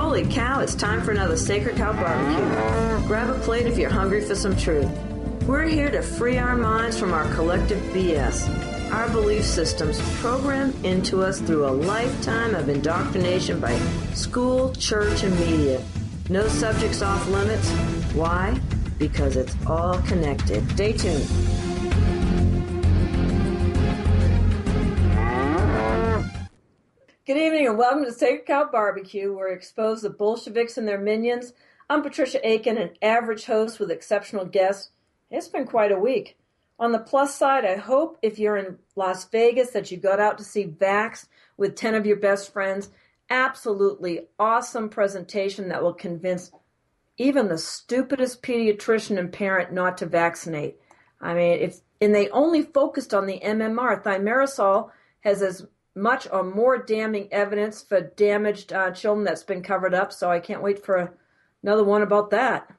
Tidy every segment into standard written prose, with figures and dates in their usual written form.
Holy cow, it's time for another Sacred Cow Barbecue. Grab a plate if you're hungry for some truth. We're here to free our minds from our collective BS. Our belief systems programmed into us through a lifetime of indoctrination by school, church, and media. No subjects off limits. Why? Because it's all connected. Stay tuned. Good evening and welcome to Sacred Cow Barbecue, where we expose the Bolsheviks and their minions. I'm Patricia Aiken, an average host with exceptional guests. It's been quite a week. On the plus side, I hope if you're in Las Vegas that you got out to see Vax with 10 of your best friends. Absolutely awesome presentation that will convince even the stupidest pediatrician and parent not to vaccinate. I mean, and they only focused on the MMR. Thimerosal has as much or more damning evidence for damaged children that's been covered up, so I can't wait for another one about that.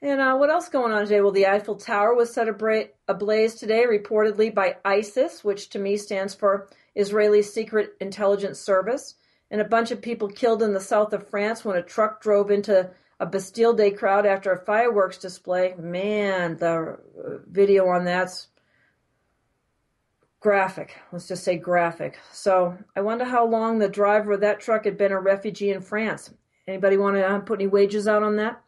And what else going on today? Well, the Eiffel Tower was set ablaze today, reportedly by ISIS, which to me stands for Israeli Secret Intelligence Service, and a bunch of people killed in the south of France when a truck drove into a Bastille Day crowd after a fireworks display. Man, the video on that's graphic. Let's just say graphic. So I wonder how long the driver of that truck had been a refugee in France. Anybody want to put any wagers out on that?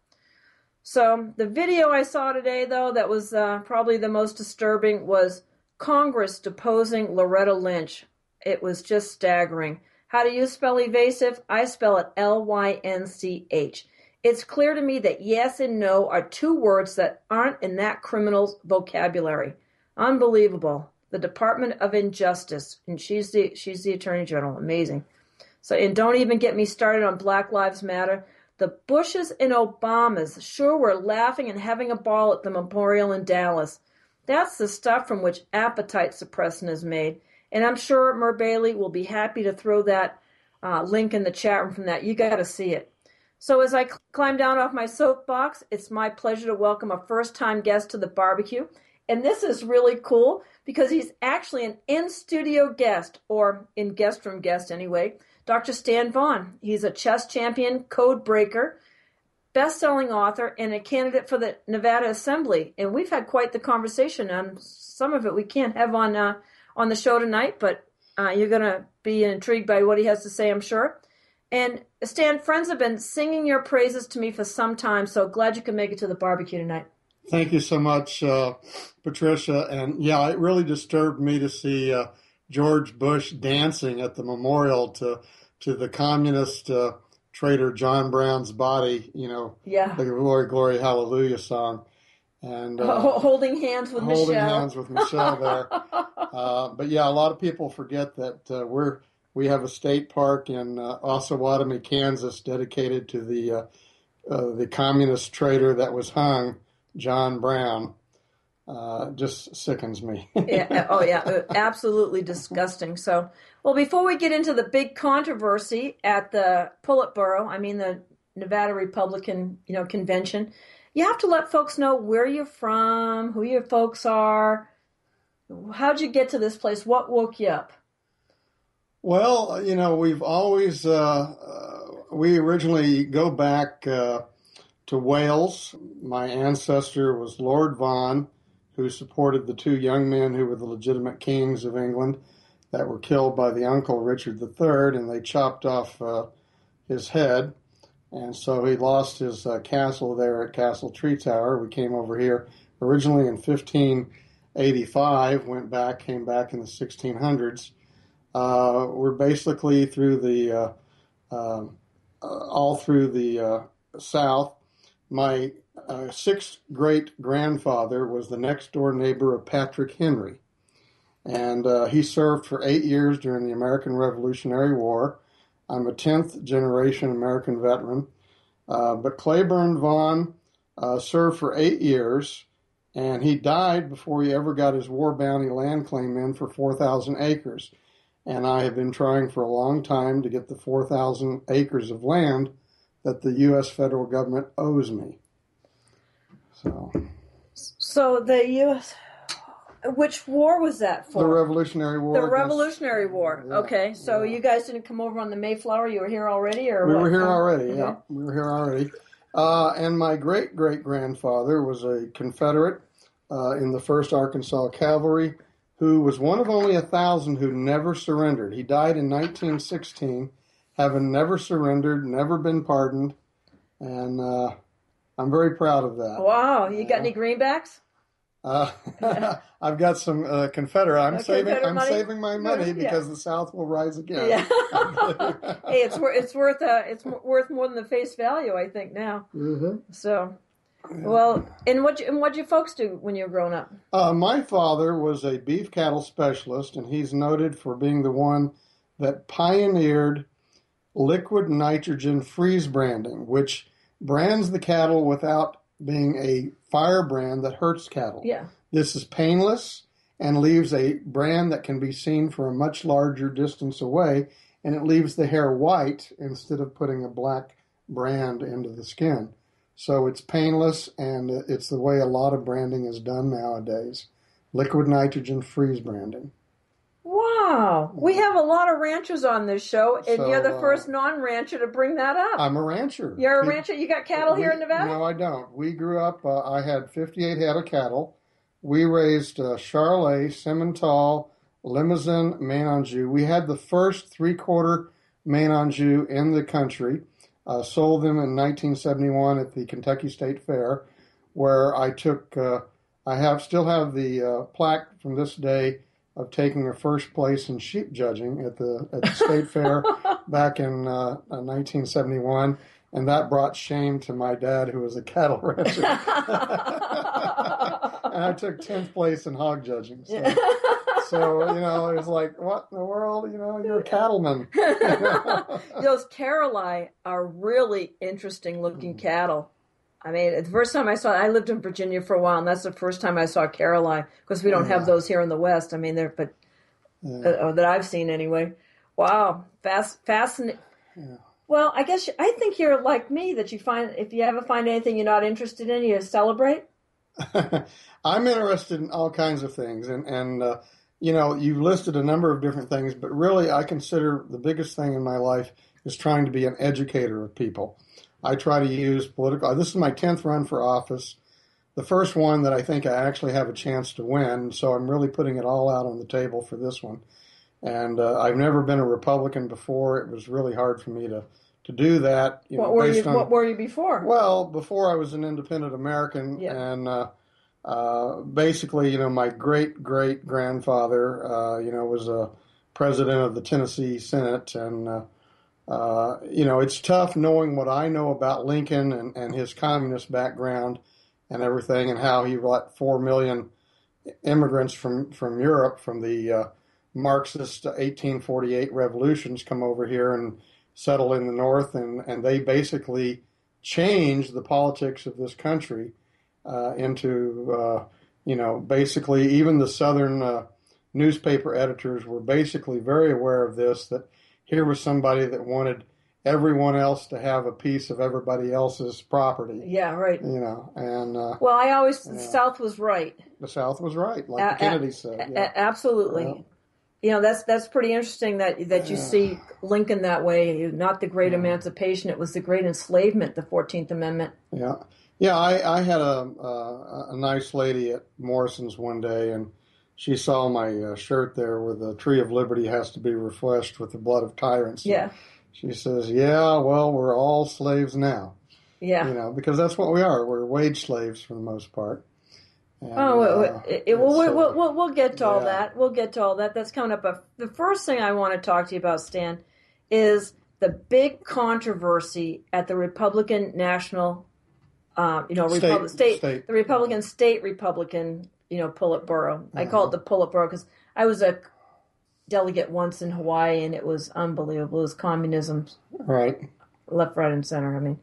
So the video I saw today, though, that was probably the most disturbing was Congress deposing Loretta Lynch. It was just staggering. How do you spell evasive? I spell it Lynch. It's clear to me that yes and no are two words that aren't in that criminal's vocabulary. Unbelievable. The Department of Injustice, and she's the Attorney General. Amazing. So, and don't even get me started on Black Lives Matter. The Bushes and Obamas sure were laughing and having a ball at the memorial in Dallas. That's the stuff from which appetite suppressant is made. And I'm sure Mer Bailey will be happy to throw that link in the chat room from that. You got to see it. So as I climb down off my soapbox, it's my pleasure to welcome a first-time guest to the barbecue. And this is really cool because he's actually an in-studio guest, or in guest room guest anyway, Dr. Stan Vaughan. He's a chess champion, code breaker, best-selling author, and a candidate for the Nevada Assembly. And we've had quite the conversation, and some of it we can't have on the show tonight, but you're going to be intrigued by what he has to say, I'm sure. And Stan, friends have been singing your praises to me for some time, so glad you could make it to the barbecue tonight. Thank you so much, Patricia. And yeah, it really disturbed me to see George Bush dancing at the memorial to the communist traitor John Brown's body, Yeah. The Glory, Glory, Hallelujah song. And holding hands with Michelle. Holding hands with Michelle there. But yeah, a lot of people forget that we have a state park in Osawatomie, Kansas, dedicated to the communist traitor that was hung, John Brown. Just sickens me. Yeah. Oh, yeah. Absolutely disgusting. So, well, before we get into the big controversy at the the Nevada Republican, convention, you have to let folks know where you're from, who your folks are. How'd you get to this place? What woke you up? Well, we've always, we originally go back to Wales. My ancestor was Lord Vaughan, who supported the two young men who were the legitimate kings of England that were killed by the uncle Richard III, and they chopped off his head. And so he lost his castle there at Castle Tree Tower. We came over here originally in 1585, came back in the 1600s. We're basically through all through the South. My sixth great-grandfather was the next-door neighbor of Patrick Henry, and he served for 8 years during the American Revolutionary War. I'm a 10th-generation American veteran, but Claiborne Vaughan served for 8 years, and he died before he ever got his war bounty land claim in for 4,000 acres. And I have been trying for a long time to get the 4,000 acres of land that the U.S. federal government owes me. So the U.S. Which war was that for? The Revolutionary War. The Revolutionary War. Yeah, okay, so you guys didn't come over on the Mayflower. You were here already, or we what? were here already. Okay. Yeah, we were here already. And my great-great-grandfather was a Confederate in the 1st Arkansas Cavalry, who was one of only 1,000 who never surrendered. He died in 1916, having never surrendered, never been pardoned, and I'm very proud of that. Wow, you got any greenbacks? I've got some Confederate. I'm saving my money because the South will rise again. Yeah. Hey, it's worth more than the face value, I think now. Mm-hmm. So, well, and what'd you folks do when you were growing up? My father was a beef cattle specialist, and he's noted for being the one that pioneered liquid nitrogen freeze branding, which brands the cattle without being a fire brand that hurts cattle. Yeah. This is painless and leaves a brand that can be seen for a much larger distance away, and it leaves the hair white instead of putting a black brand into the skin. So it's painless, and it's the way a lot of branding is done nowadays. Liquid nitrogen freeze branding. Wow. We have a lot of ranchers on this show, and you're the first non-rancher to bring that up. I'm a rancher. You're a rancher? You got cattle here in Nevada? No, I don't. We grew up, I had 58 head of cattle. We raised Charolais, Simmental, Limousin, Maine-Anjou. We had the first 3/4 Maine-Anjou in the country. Sold them in 1971 at the Kentucky State Fair, where I took, still have the plaque from this day of taking a first place in sheep judging at the state fair back in 1971, and that brought shame to my dad, who was a cattle rancher. And I took 10th place in hog judging. So it was like, what in the world? You're a cattleman. Those Caroline are really interesting looking cattle. I mean, the first time I lived in Virginia for a while, and that's the first time I saw Caroline, because we don't have those here in the West. I mean, that I've seen anyway. Wow, fascinating. Yeah. Well, I think you're like me, that if you ever find anything you're not interested in, you celebrate. I'm interested in all kinds of things, and you've listed a number of different things, but really I consider the biggest thing in my life is trying to be an educator of people. I try to use this is my 10th run for office, the first one that I think I actually have a chance to win, so I'm really putting it all out on the table for this one. And I've never been a Republican before. It was really hard for me to do that. What were you before? Well, before I was an independent American, and basically, my great-great-grandfather, was a president of the Tennessee Senate, and it's tough knowing what I know about Lincoln and his communist background and everything, and how he let 4 million immigrants from Europe, from the Marxist 1848 revolutions, come over here and settle in the North, and they basically changed the politics of this country into, basically even the Southern newspaper editors were basically very aware of this, that here was somebody that wanted everyone else to have a piece of everybody else's property. Yeah, right. And the South was right. The South was right, like Kennedy said. Yeah. Absolutely. That's pretty interesting that you see Lincoln that way. Not the Great Emancipation; it was the Great Enslavement, the 14th Amendment. Yeah, yeah. I had a nice lady at Morrison's one day, and she saw my shirt there where the Tree of Liberty has to be refreshed with the blood of tyrants. Yeah. She says, "Yeah, well, we're all slaves now." Yeah. Because that's what we are. We're wage slaves for the most part. And, we'll get to all that. We'll get to all that. That's coming up. But the first thing I want to talk to you about, Stan, is the big controversy at the Republican National, the Republican State Republican, Politburo. I call it the Politburo because I was a delegate once in Hawaii, and it was unbelievable. It was communism, right, left, right, and center.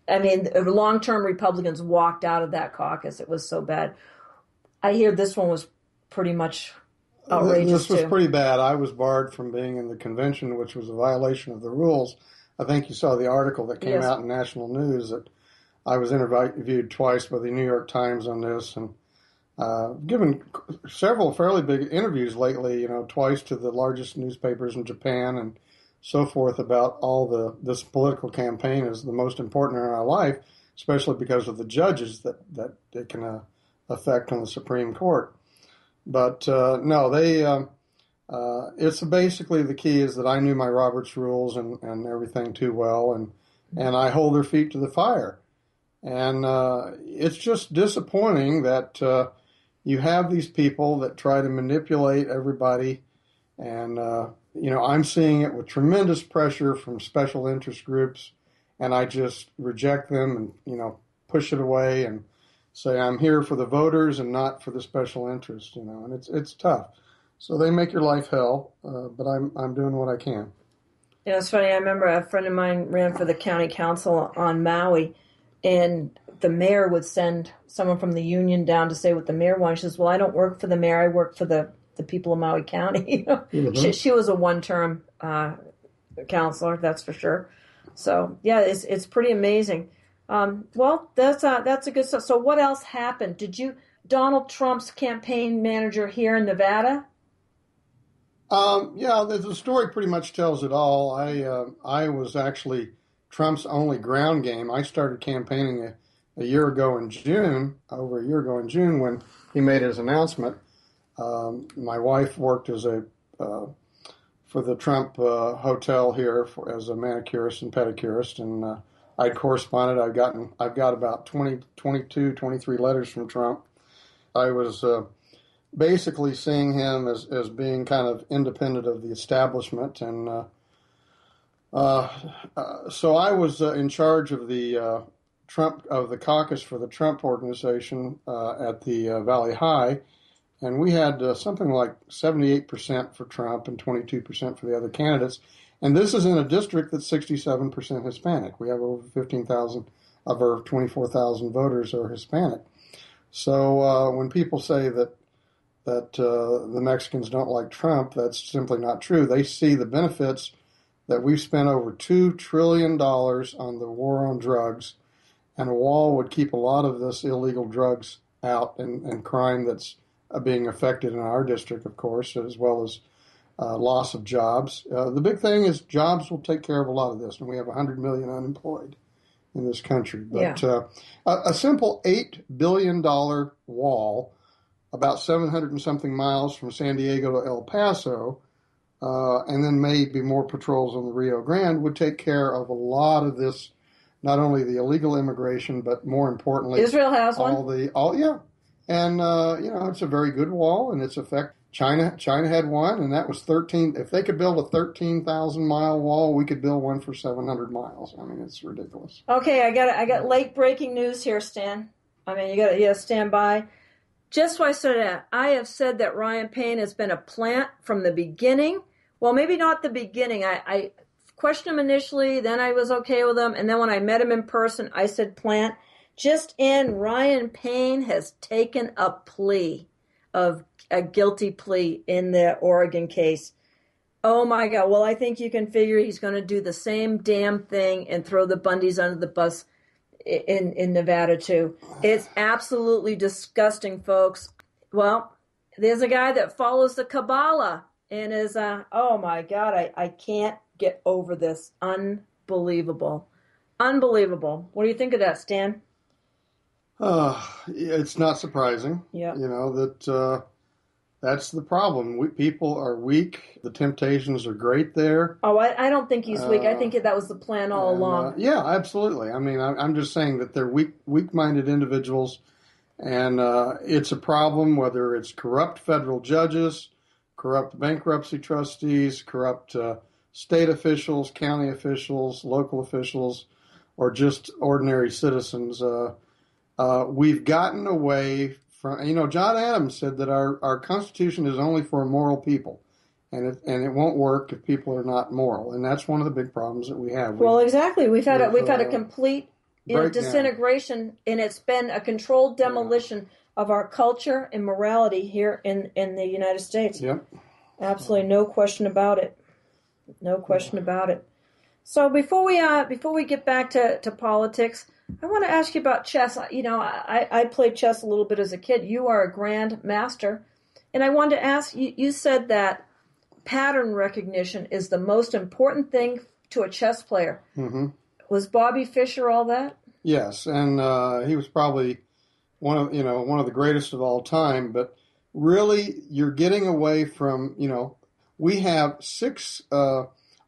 I mean, long-term Republicans walked out of that caucus. It was so bad. I hear this one was pretty much outrageous, This was pretty bad. I was barred from being in the convention, which was a violation of the rules. I think you saw the article that came out in national news that I was interviewed twice by the New York Times on this, and given several fairly big interviews lately, twice to the largest newspapers in Japan and so forth about this political campaign is the most important in our life, especially because of the judges that it can affect on the Supreme Court. But no, it's basically the key is that I knew my Roberts rules and everything too well, and I hold their feet to the fire. And it's just disappointing that you have these people that try to manipulate everybody. And, I'm seeing it with tremendous pressure from special interest groups, and I just reject them and, push it away and say I'm here for the voters and not for the special interest, and it's tough. So they make your life hell, but I'm doing what I can. Yeah, it's funny. I remember a friend of mine ran for the county council on Maui, and the mayor would send someone from the union down to say what the mayor wanted. She says, well, I don't work for the mayor. I work for the people of Maui County. Mm-hmm. She was a one-term counselor, that's for sure. So, yeah, it's pretty amazing. Well, that's a good stuff. So what else happened? Donald Trump's campaign manager here in Nevada? Yeah, the story pretty much tells it all. I was actually Trump's only ground game. I started campaigning over a year ago in June, when he made his announcement. My wife worked for the Trump hotel here as a manicurist and pedicurist, and I'd corresponded. I've got about 22, 23 letters from Trump. I was basically seeing him as being kind of independent of the establishment, and so I was in charge of the caucus for the Trump organization at the Valley High, and we had something like 78% for Trump and 22% for the other candidates. And this is in a district that's 67% Hispanic. We have over 15,000 of our 24,000 voters are Hispanic. So when people say that the Mexicans don't like Trump, that's simply not true. They see the benefits that we've spent over $2 trillion on the war on drugs, and a wall would keep a lot of this illegal drugs out and crime that's being affected in our district, of course, as well as loss of jobs. The big thing is jobs will take care of a lot of this, and we have 100 million unemployed in this country. But a simple $8 billion wall, about 700 and something miles from San Diego to El Paso, and then maybe more patrols on the Rio Grande, would take care of a lot of this, not only the illegal immigration, but more importantly, Israel has one. And it's a very good wall, and it's effective. China had one, and that was 13. If they could build a 13,000-mile wall, we could build one for 700 miles. I mean, it's ridiculous. Okay, I got late breaking news here, Stan. I mean, you got to stand by. Just so I said that, I have said that Ryan Payne has been a plant from the beginning. Well, maybe not the beginning. I questioned him initially, then I was okay with him, and then when I met him in person, I said plant. Just in, Ryan Payne has taken a guilty plea in the Oregon case. Oh my God. Well, I think you can figure he's going to do the same damn thing and throw the Bundys under the bus in Nevada too. It's absolutely disgusting, folks. Well, there's a guy that follows the Kabbalah and is, oh my God, I can't get over this. Unbelievable. Unbelievable. What do you think of that, Stan? It's not surprising. Yeah. That's the problem. People are weak. The temptations are great there. Oh, I don't think he's weak. I think that was the plan all along. Yeah, absolutely. I mean, I'm just saying that they're weak-minded individuals, and it's a problem whether it's corrupt federal judges, corrupt bankruptcy trustees, corrupt state officials, county officials, local officials, or just ordinary citizens. We've gotten away from, John Adams said that our Constitution is only for moral people, and it won't work if people are not moral, and that's one of the big problems that we have. Well, exactly. We've had a complete disintegration, and it's been a controlled demolition of our culture and morality here in the United States. Yep. Absolutely, no question about it. No question about it. So before we get back to politics, I want to ask you about chess. I played chess a little bit as a kid. You are a grand master. And I wanted to ask you, you said that pattern recognition is the most important thing to a chess player. Mm-hmm. Was Bobby Fischer all that? Yes, and he was probably one of the greatest of all time. But really, you're getting away from, we have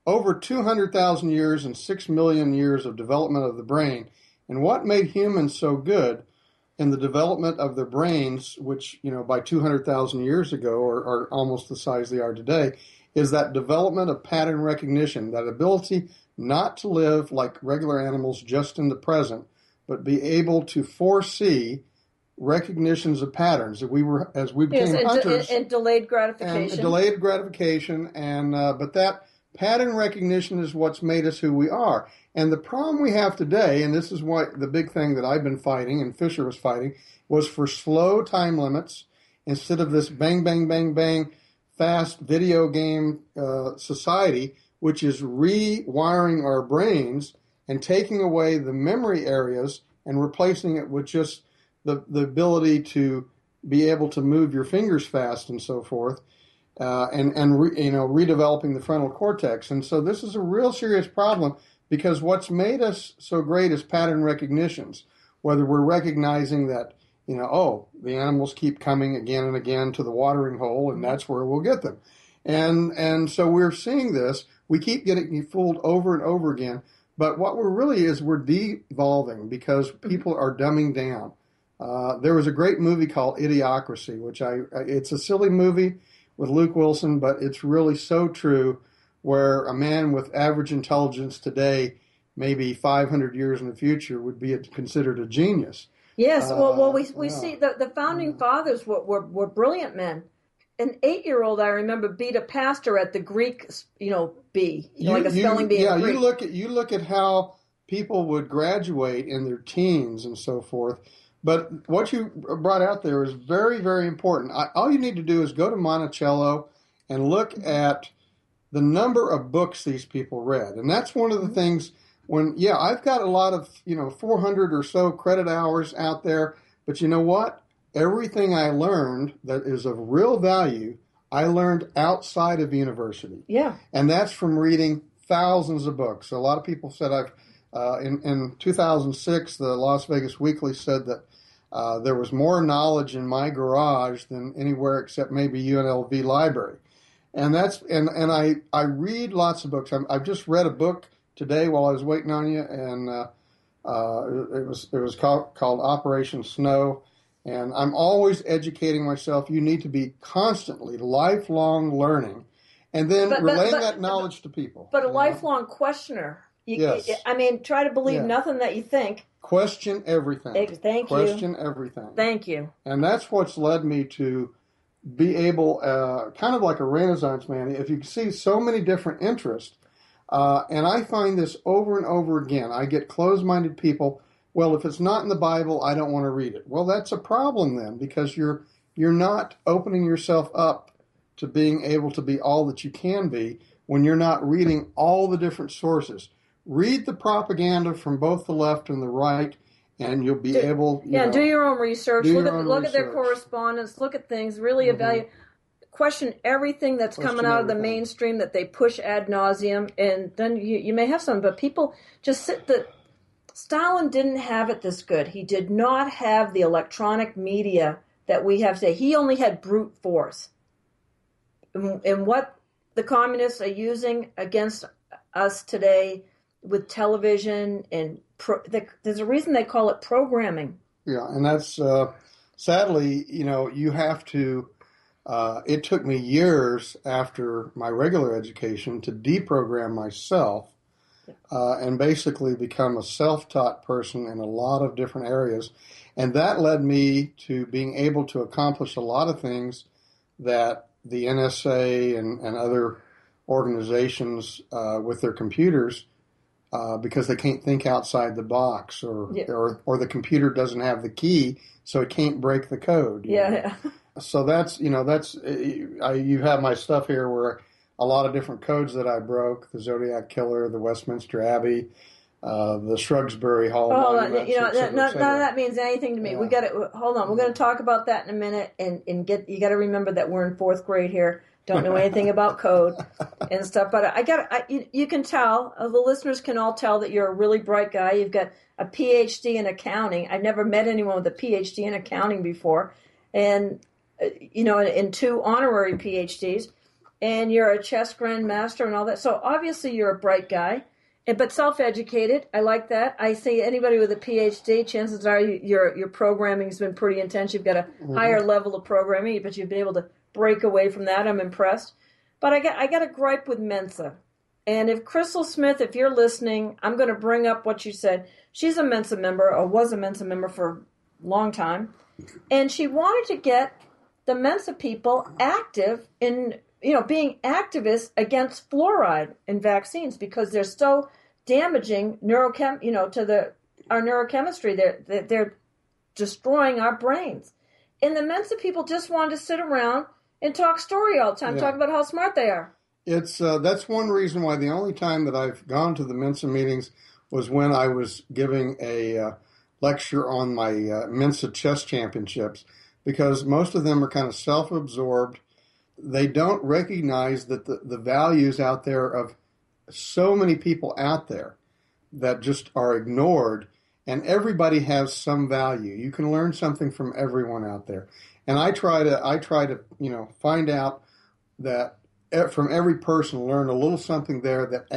over 200,000 years and 6 million years of development of the brain. And what made humans so good in the development of their brains, which, by 200,000 years ago are almost the size they are today, is that development of pattern recognition, that ability not to live like regular animals just in the present, but be able to foresee recognitions of patterns. That as we became hunters, and delayed gratification. And delayed gratification, but that pattern recognition is what's made us who we are. And the problem we have today, and this is what the big thing that I've been fighting and Fisher was fighting, was for slow time limits instead of this bang, bang, bang, bang, fast video game society, which is rewiring our brains and taking away the memory areas and replacing it with just the ability to be able to move your fingers fast and so forth, redeveloping the frontal cortex. And so this is a real serious problem, because what's made us so great is pattern recognitions, whether we're recognizing that, the animals keep coming again and again to the watering hole, and that's where we'll get them. And so we're seeing this. We keep getting fooled over and over again. But what we're devolving, because people are dumbing down. There was a great movie called Idiocracy, which it's a silly movie with Luke Wilson, but it's really so true, where a man with average intelligence today, maybe 500 years in the future, would be considered a genius. Yes, we see the founding fathers were brilliant men. An 8-year-old, I remember, beat a pastor at the Greek, bee, like a spelling bee. Yeah, in Greek. you look at how people would graduate in their teens and so forth. But what you brought out there is very, very important. All you need to do is go to Monticello and look at the number of books these people read. And that's one of the things I've got a lot of, 400 or so credit hours out there. But you know what? Everything I learned that is of real value, I learned outside of university. Yeah. And that's from reading thousands of books. So a lot of people said in 2006, the Las Vegas Weekly said that there was more knowledge in my garage than anywhere except maybe UNLV library. And I read lots of books. I've just read a book today while I was waiting on you, and it was called Operation Snow. And I'm always educating myself. You need to be constantly lifelong learning, and then relaying that knowledge to people. But a lifelong questioner. Yes. Try to believe nothing that you think. Question everything. Thank you. Question everything. Thank you. And that's what's led me to be able, kind of like a Renaissance man, if you see so many different interests, and I find this over and over again. I get closed-minded people, well, if it's not in the Bible, I don't want to read it. Well, that's a problem then, because you're not opening yourself up to being able to be all that you can be when you're not reading all the different sources. Read the propaganda from both the left and the right, and you'll be able. Do your own research. Look at their correspondence. Look at things. Really evaluate. Question everything that's coming out of the mainstream that they push ad nauseum, and then you may have some. But people just Stalin didn't have it this good. He did not have the electronic media that we have today. He only had brute force. And what the communists are using against us today with television and there's a reason they call it programming. Yeah, and that's sadly, you have to. It took me years after my regular education to deprogram myself and basically become a self-taught person in a lot of different areas. And that led me to being able to accomplish a lot of things that the NSA and other organizations with their computers, because they can't think outside the box, or the computer doesn't have the key, so it can't break the code. Yeah. So you have my stuff here where a lot of different codes that I broke: the Zodiac Killer, the Westminster Abbey, the Shrewsbury Hall. Hold on, monuments, you know, et cetera, none et cetera. of that means anything to me. Yeah. We got to hold on. We're going to talk about that in a minute, and you got to remember that we're in fourth grade here. Don't know anything about code and stuff, but you can tell. The listeners can all tell that you're a really bright guy. You've got a PhD in accounting. I've never met anyone with a PhD in accounting before, and and 2 honorary PhDs, and you're a chess grandmaster and all that. So obviously you're a bright guy. But self-educated, I like that. I say anybody with a PhD, chances are your programming has been pretty intense. You've got a higher level of programming, but you've been able to break away from that. I'm impressed. But I got a gripe with Mensa. And if Crystal Smith, if you're listening, I'm going to bring up what you said. She's a Mensa member, or was a Mensa member for a long time. And she wanted to get the Mensa people active in being activists against fluoride in vaccines because they're so damaging to our neurochemistry. They're destroying our brains. And the Mensa people just wanted to sit around and talk story all the time, talk about how smart they are. It's that's one reason why the only time that I've gone to the Mensa meetings was when I was giving a lecture on my Mensa chess championships, because most of them are kind of self-absorbed. They don't recognize that the values out there of so many people out there that just are ignored, and everybody has some value. You can learn something from everyone out there. And I try to find out that from every person, learn a little something there that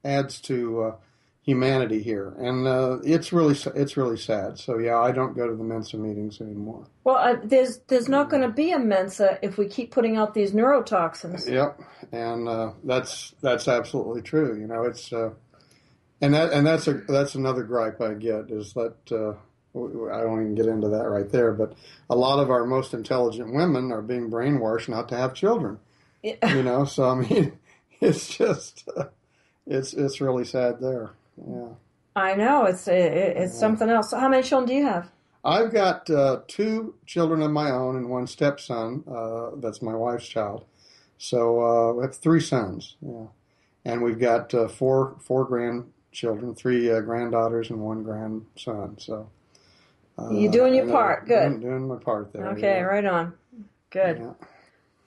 adds to humanity here, and it's really sad. So yeah, I don't go to the Mensa meetings anymore. Well, there's not going to be a Mensa if we keep putting out these neurotoxins. Yep, and that's absolutely true. It's that's another gripe I get is that I don't even get into that right there. But a lot of our most intelligent women are being brainwashed not to have children. Yeah. So I mean, it's just it's really sad there. Yeah. I know it's something else. So how many children do you have? I've got 2 children of my own and 1 stepson. That's my wife's child. So we have 3 sons. Yeah, and we've got 4 grandchildren, 3 granddaughters and 1 grandson. So you're doing your part. Good. Doing my part there. Okay, yeah. Right on. Good. Yeah.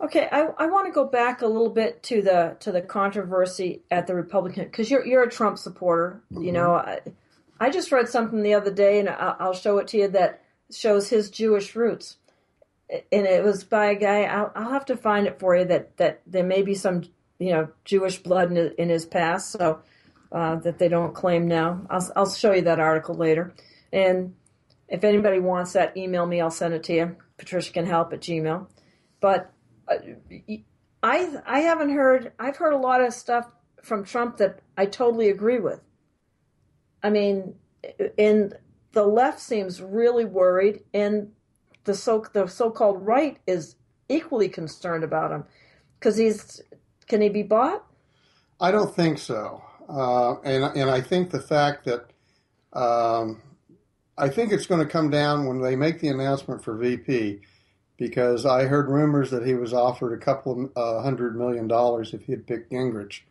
Okay, I want to go back a little bit to the controversy at the Republican, because you're a Trump supporter. Mm-hmm. I just read something the other day, and I'll show it to you, that shows his Jewish roots, and it was by a guy. I'll have to find it for you. That there may be some Jewish blood in his past, so that they don't claim now. I'll show you that article later, and if anybody wants that, email me. I'll send it to you. PatriciaCanHelp@gmail.com. But I haven't heard. I've heard a lot of stuff from Trump that I totally agree with. I mean, and the left seems really worried, and the so-called right is equally concerned about him because can he be bought? I don't think so, and I think the fact that I think it's going to come down when they make the announcement for VP. Because I heard rumors that he was offered a couple of $100 million if he had picked Gingrich.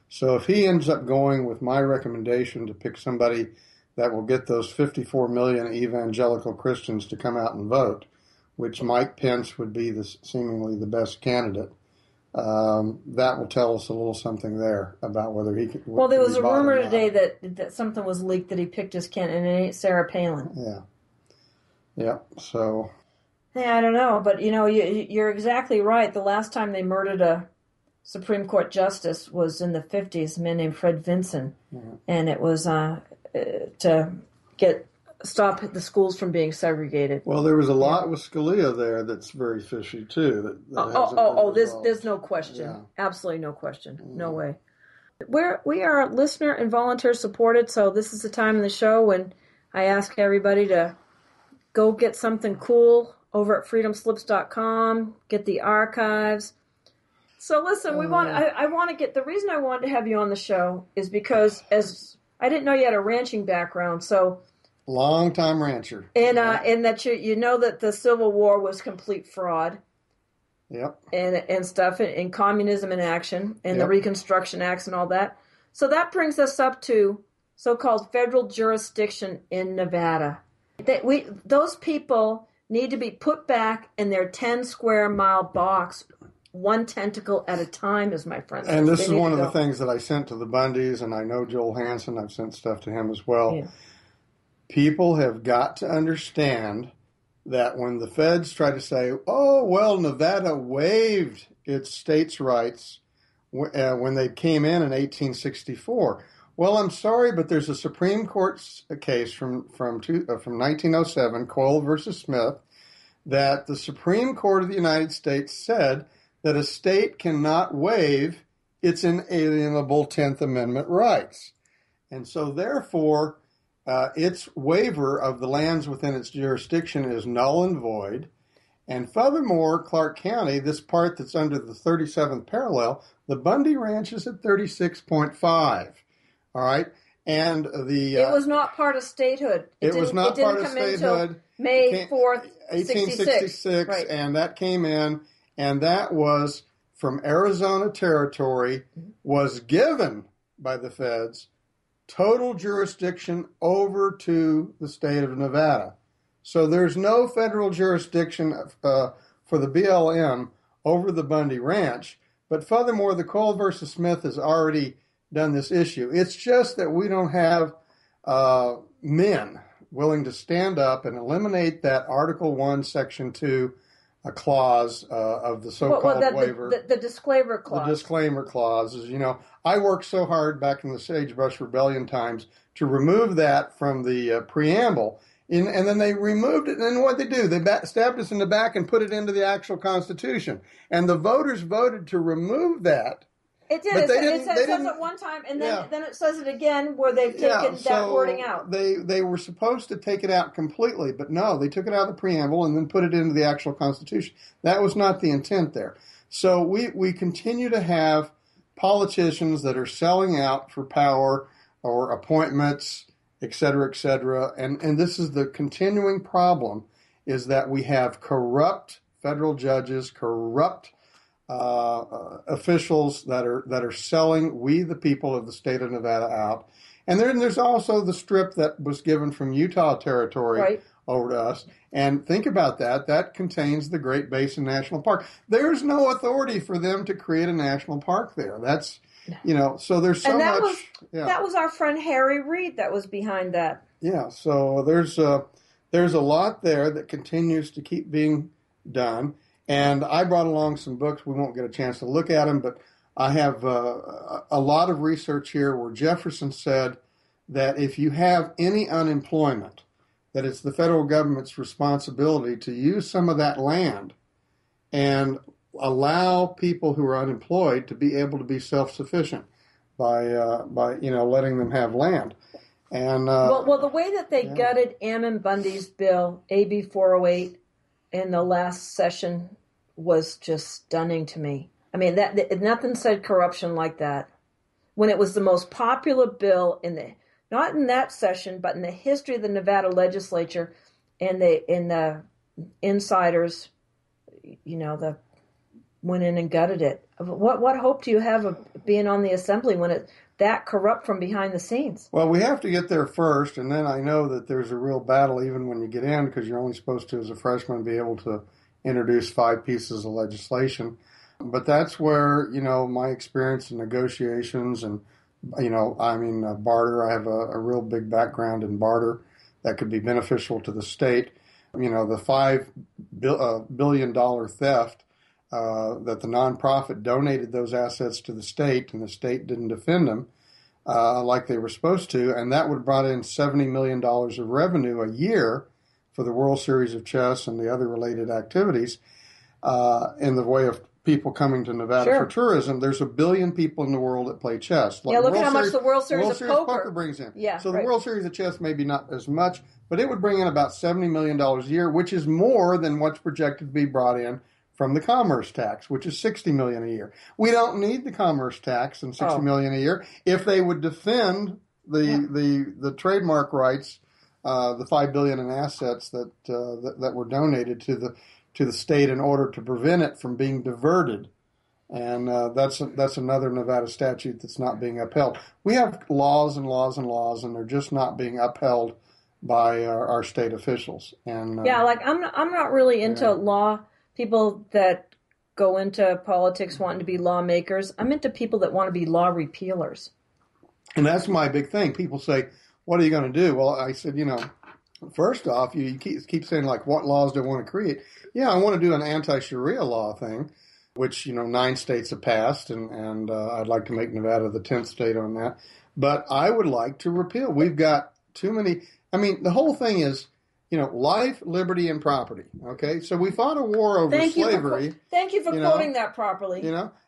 So if he ends up going with my recommendation to pick somebody that will get those 54 million evangelical Christians to come out and vote, which Mike Pence would be seemingly the best candidate, that will tell us a little something there about whether he could. Well, there was a rumor today that something was leaked that he picked his candidate, and it ain't Sarah Palin. Yeah. Yeah. So. Yeah, I don't know, but you're exactly right. The last time they murdered a Supreme Court justice was in the 50s, a man named Fred Vinson, and it was to stop the schools from being segregated. Well, there was a lot with Scalia there that's very fishy too. There's no question, absolutely no question, no way. We are listener and volunteer supported, so this is the time in the show when I ask everybody to go get something cool over at freedomslips.com, get the archives. So listen, I want to get, the reason I wanted to have you on the show is because as I didn't know you had a ranching background, so long-time rancher. And that you know that the Civil War was complete fraud. Yep. And stuff, and communism in action, and the Reconstruction Acts and all that. So that brings us up to so-called federal jurisdiction in Nevada. Those people need to be put back in their 10 square mile box, one tentacle at a time, as my friend says. And this is one of the things that I sent to the Bundys, and I know Joel Hansen, I've sent stuff to him as well. Yeah. People have got to understand that when the feds try to say, oh, well, Nevada waived its states' rights when they came in 1864. Well, I'm sorry, but there's a Supreme Court case from 1907, Coyle versus Smith, that the Supreme Court of the United States said that a state cannot waive its inalienable 10th Amendment rights. And so, therefore, its waiver of the lands within its jurisdiction is null and void. And furthermore, Clark County, this part that's under the 37th parallel, the Bundy Ranch is at 36.5. All right, and it was not part of statehood. It was not part of statehood. May 4th, 1866, right. And that came in, and that was from Arizona Territory, was given by the feds total jurisdiction over to the state of Nevada. So there's no federal jurisdiction for the BLM over the Bundy Ranch. But furthermore, the Coyle versus Smith has already done this issue. It's just that we don't have men willing to stand up and eliminate that Article 1, Section 2 clause of the so-called waiver. The disclaimer clause. The disclaimer clause is, I worked so hard back in the Sagebrush Rebellion times to remove that from the preamble. And then they removed it, and then what they do? They stabbed us in the back and put it into the actual Constitution. And the voters voted to remove that. It did. It says it one time, and then it says it again where they've taken that wording out. They were supposed to take it out completely, but no, they took it out of the preamble and then put it into the actual Constitution. That was not the intent there. So we continue to have politicians that are selling out for power or appointments, et cetera, and this is the continuing problem, is that we have corrupt federal judges, corrupt officials that are selling we the people of the state of Nevada out. And then there's also the strip that was given from Utah Territory over to us. And think about that. That contains the Great Basin National Park. There's no authority for them to create a national park there. That's, so there's so much. That was our friend Harry Reid that was behind that. Yeah, so there's a lot there that continues to keep being done. And I brought along some books. We won't get a chance to look at them, but I have a lot of research here where Jefferson said that if you have any unemployment, that it's the federal government's responsibility to use some of that land and allow people who are unemployed to be able to be self-sufficient by letting them have land. And well, the way that they gutted Ammon Bundy's bill, AB 408, in the last session was just stunning to me. I mean, nothing said corruption like that. When it was the most popular bill not in that session, but in the history of the Nevada legislature, and the insiders, went in and gutted it. What hope do you have of being on the assembly when it's that corrupt from behind the scenes? Well, we have to get there first, and then I know that there's a real battle even when you get in, because you're only supposed to, as a freshman, be able to introduce 5 pieces of legislation. But that's where, my experience in negotiations and, barter, I have a real big background in barter that could be beneficial to the state. The $5 billion theft, that the nonprofit donated those assets to the state, and the state didn't defend them like they were supposed to, and that would have brought in $70 million of revenue a year for the World Series of Chess and the other related activities in the way of people coming to Nevada for tourism. There's 1 billion people in the world that play chess. Look at how much the World Series of Poker brings in. Yeah, so the World Series of Chess maybe not as much, but it would bring in about $70 million a year, which is more than what's projected to be brought in from the commerce tax, which is $60 million a year. We don't need the commerce tax and $60 million a year if they would defend the trademark rights, the $5 billion in assets that were donated to the state in order to prevent it from being diverted And that's another Nevada statute that's not being upheld. We have laws and laws and laws, and they're just not being upheld by our state officials. And yeah, like I'm not really into law people that go into politics wanting to be lawmakers. I'm into people that want to be law repealers. And that's my big thing. People say, "What are you going to do?" Well, I said, first off, you keep saying like, "What laws do I want to create?" Yeah, I want to do an anti-Sharia law thing, which 9 states have passed, and I'd like to make Nevada the 10th state on that. But I would like to repeal. We've got too many. I mean, the whole thing is, life, liberty, and property. Okay, so we fought a war over slavery. Thank you for quoting that properly.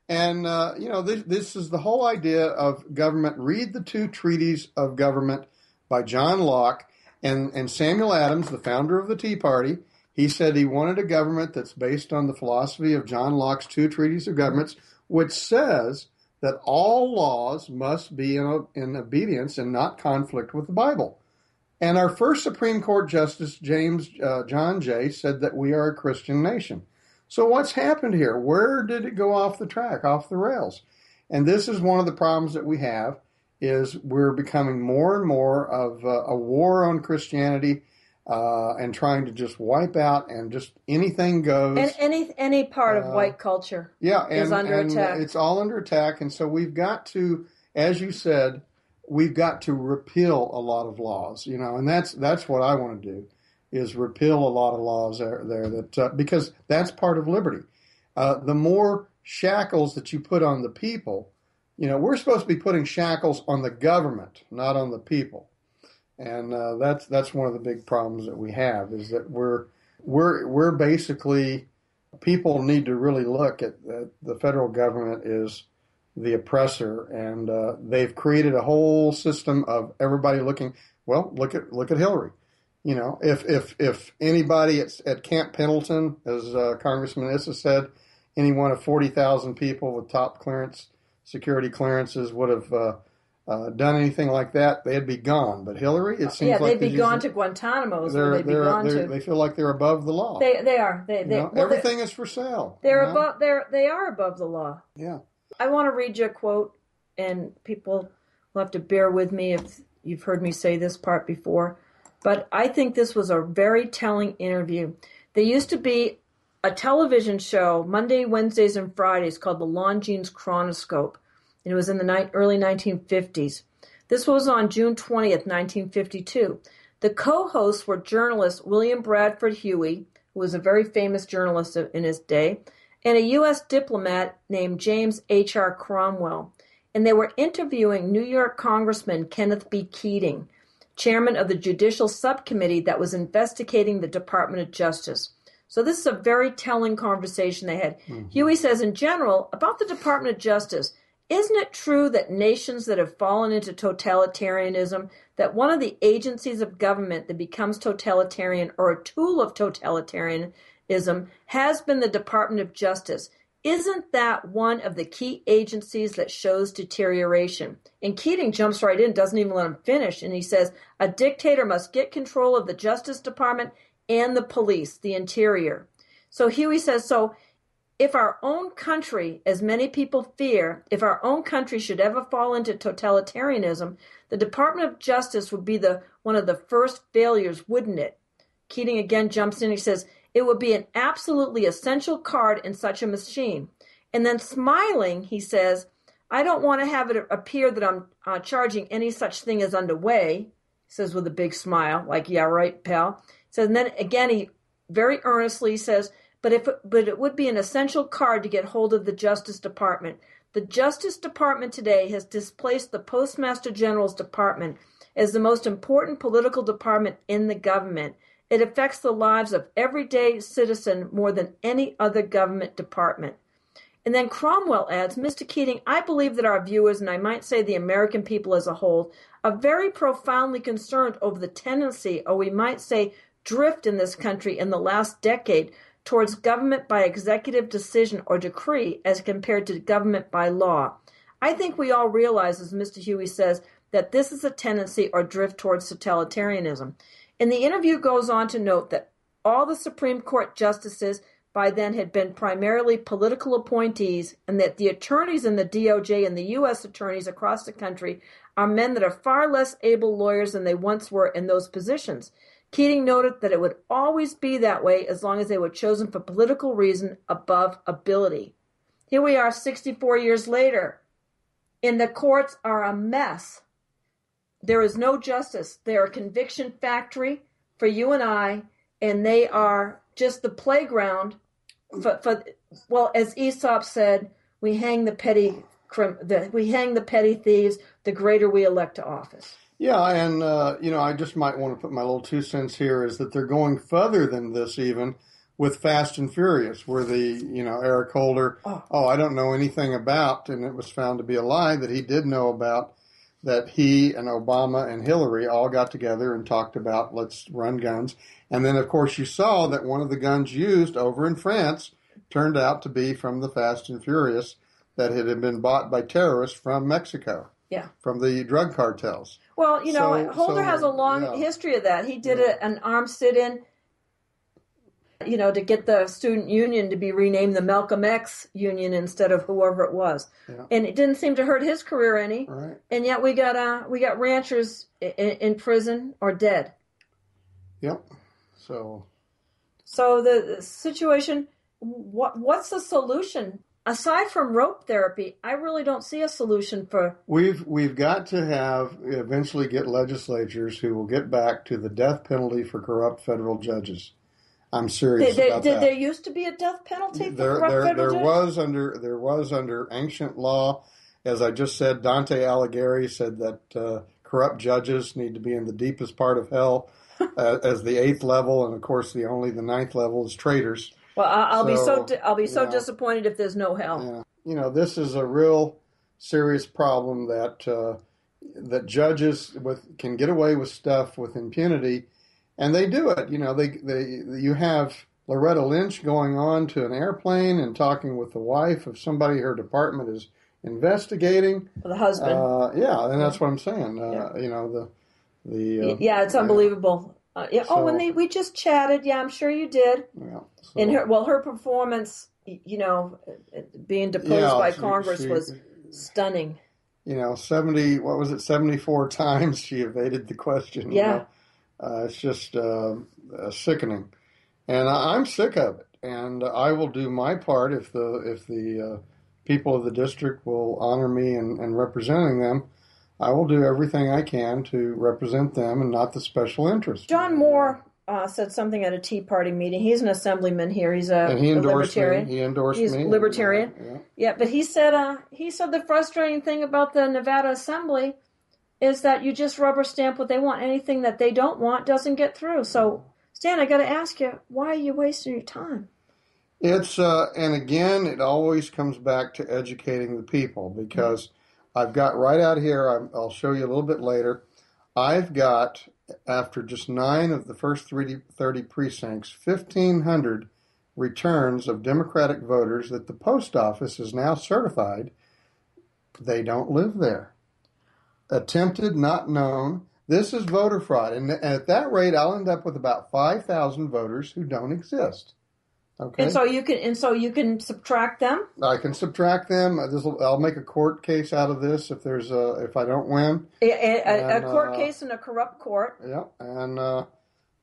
And this is the whole idea of government. Read the 2 treaties of government by John Locke and Samuel Adams, the founder of the Tea Party. He said he wanted a government that's based on the philosophy of John Locke's 2 treaties of governments, which says that all laws must be in obedience and not conflict with the Bible. And our first Supreme Court Justice, John Jay, said that we are a Christian nation. So what's happened here? Where did it go off the track, off the rails? And this is one of the problems that we have, is we're becoming more and more of a war on Christianity, and trying to just wipe out and just anything goes. And any part of white culture is under attack. It's all under attack. And so we've got to, as you said, we've got to repeal a lot of laws, and that's what I want to do, is repeal a lot of laws there that because that's part of liberty. The more shackles that you put on the people, we're supposed to be putting shackles on the government, not on the people. And that's one of the big problems that we have, is that we're basically, people need to really look at the federal government is the oppressor, and they've created a whole system of everybody looking. Well, look at Hillary. If anybody at Camp Pendleton, as Congressman Issa said, any one of 40,000 people with top security clearances would have done anything like that, they'd be gone. But Hillary, it seems like they'd be gone to Guantanamo. They feel like they're above the law. They are. Everything is for sale. They are above the law. Yeah. I want to read you a quote, and people will have to bear with me if you've heard me say this part before, but I think this was a very telling interview. There used to be a television show Monday, Wednesdays, and Fridays called the Longines Chronoscope, and it was in the early 1950s. This was on June 20th, 1952. The co-hosts were journalists William Bradford Huey, who was a very famous journalist in his day, and a U.S. diplomat named James H.R. Cromwell. And they were interviewing New York Congressman Kenneth B. Keating, chairman of the Judicial Subcommittee that was investigating the Department of Justice. So this is a very telling conversation they had. Mm-hmm. Huey says, in general, about the Department of Justice, isn't it true that nations that have fallen into totalitarianism, that one of the agencies of government that becomes totalitarian or a tool of totalitarianism has been the Department of Justice? Isn't that one of the key agencies that shows deterioration? And Keating jumps right in, doesn't even let him finish, and he says, a dictator must get control of the Justice Department and the police, the interior. So Huey says, so if our own country, as many people fear, if our own country should ever fall into totalitarianism, the Department of Justice would be one of the first failures, wouldn't it? Keating again jumps in, he says, it would be an absolutely essential card in such a machine. And then smiling, he says, I don't want to have it appear that I'm charging any such thing as underway, he says with a big smile, like, yeah, right, pal. So and then again, he very earnestly says, but it would be an essential card to get hold of the Justice Department. The Justice Department today has displaced the Postmaster General's department as the most important political department in the government. It affects the lives of everyday citizen more than any other government department. And then Cromwell adds, Mr. Keating, I believe that our viewers, and I might say the American people as a whole, are very profoundly concerned over the tendency, or we might say drift in this country in the last decade towards government by executive decision or decree as compared to government by law. I think we all realize, as Mr. Huey says, that this is a tendency or drift towards totalitarianism. And the interview goes on to note that all the Supreme Court justices by then had been primarily political appointees, and that the attorneys in the DOJ and the U.S. attorneys across the country are men that are far less able lawyers than they once were in those positions. Keating noted that it would always be that way as long as they were chosen for political reason above ability. Here we are 64 years later, and the courts are a mess. There is no justice. They are a conviction factory for you and I, and they are just the playground for well, as Aesop said, we hang the petty thieves, the greater we elect to office. Yeah, and I just might want to put my little 2 cents here is that they're going further than this even with Fast and Furious, where Eric Holder, I don't know anything about, and it was found to be a lie that he did know about, that he and Obama and Hillary all got together and talked about let's run guns. And then, of course, you saw that one of the guns used over in France turned out to be from the Fast and Furious that had been bought by terrorists from Mexico. Yeah. From the drug cartels. Well, Holder has a long history of that. He did an armed sit-in, to get the student union to be renamed the Malcolm X Union instead of whoever it was. Yeah. And it didn't seem to hurt his career any. Right. And yet we got ranchers in prison or dead. Yep. So the situation, what's the solution? Aside from rope therapy, I really don't see a solution for... We've got to eventually get legislatures who will get back to the death penalty for corrupt federal judges. I'm serious about that. Did there used to be a death penalty for corrupt federal judges? There was under ancient law. As I just said, Dante Alighieri said that corrupt judges need to be in the deepest part of hell as the 8th level, and of course the 9th level is traitors. Well, I'll be so disappointed if there's no hell. Yeah. This is a real serious problem that judges can get away with stuff with impunity, and they do it. You have Loretta Lynch going on to an airplane and talking with the wife of somebody her department is investigating. The husband. And that's what I'm saying. It's unbelievable. We just chatted. Yeah, I'm sure you did. Yeah. So. And her performance, being deposed by Congress was stunning. 74 times she evaded the question. Yeah. It's just sickening. And I'm sick of it. And I will do my part if the people of the district will honor me in representing them. I will do everything I can to represent them and not the special interest. John Moore said something at a Tea Party meeting. He's an assemblyman here. He's a libertarian. He endorsed me. He's libertarian. Yeah, but he said the frustrating thing about the Nevada Assembly is that you just rubber stamp what they want. Anything that they don't want doesn't get through. So, Stan, I got to ask you, why are you wasting your time? It's and again, it always comes back to educating the people because. I've got right out here, I'll show you a little bit later, I've got, after just 9 of the first 30 precincts, 1,500 returns of Democratic voters that the post office is now certified they don't live there. Attempted, not known. This is voter fraud. And at that rate, I'll end up with about 5,000 voters who don't exist. Okay. And so you can subtract them? I can subtract them. I'll make a court case out of this if I don't win. A court case in a corrupt court. Yeah,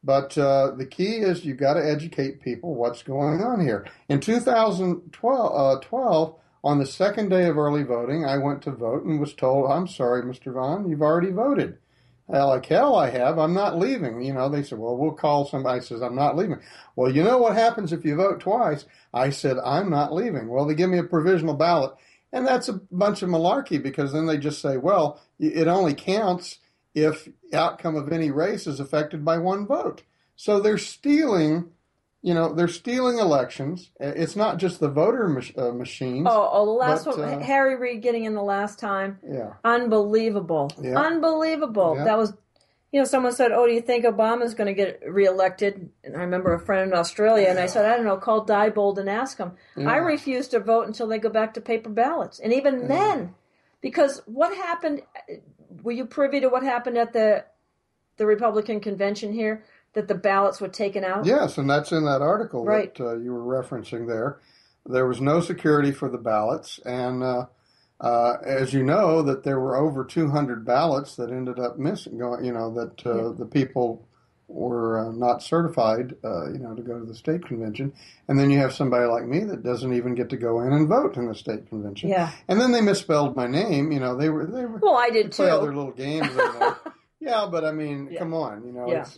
but the key is you've got to educate people what's going on here. In 2012, on the second day of early voting, I went to vote and was told, "I'm sorry, Mr. Vaughan, you've already voted." Like hell I have. I'm not leaving. They said, well, we'll call somebody. Says, I'm not leaving. Well, you know what happens if you vote twice? I said, I'm not leaving. Well, they give me a provisional ballot. And that's a bunch of malarkey because then they just say, well, it only counts if outcome of any race is affected by one vote. So they're stealing, elections. It's not just the voter machines. Oh, the last one, Harry Reid getting in the last time. Yeah. Unbelievable. Yeah. Unbelievable. Yeah. That was, someone said, do you think Obama's going to get reelected? And I remember a friend in Australia, and I said, I don't know, call Diebold and ask him. Yeah. I refuse to vote until they go back to paper ballots. And even then, because what happened, were you privy to what happened at the Republican convention here? that the ballots were taken out? Yes, and that's in that article right. that you were referencing there. There was no security for the ballots, and as you know, that there were over 200 ballots that ended up missing. The people were not certified, to go to the state convention. And then you have somebody like me that doesn't even get to go in and vote in the state convention. Yeah. And then they misspelled my name. They were. Well, I did play too. All their little games in there. Yeah, but I mean, come on.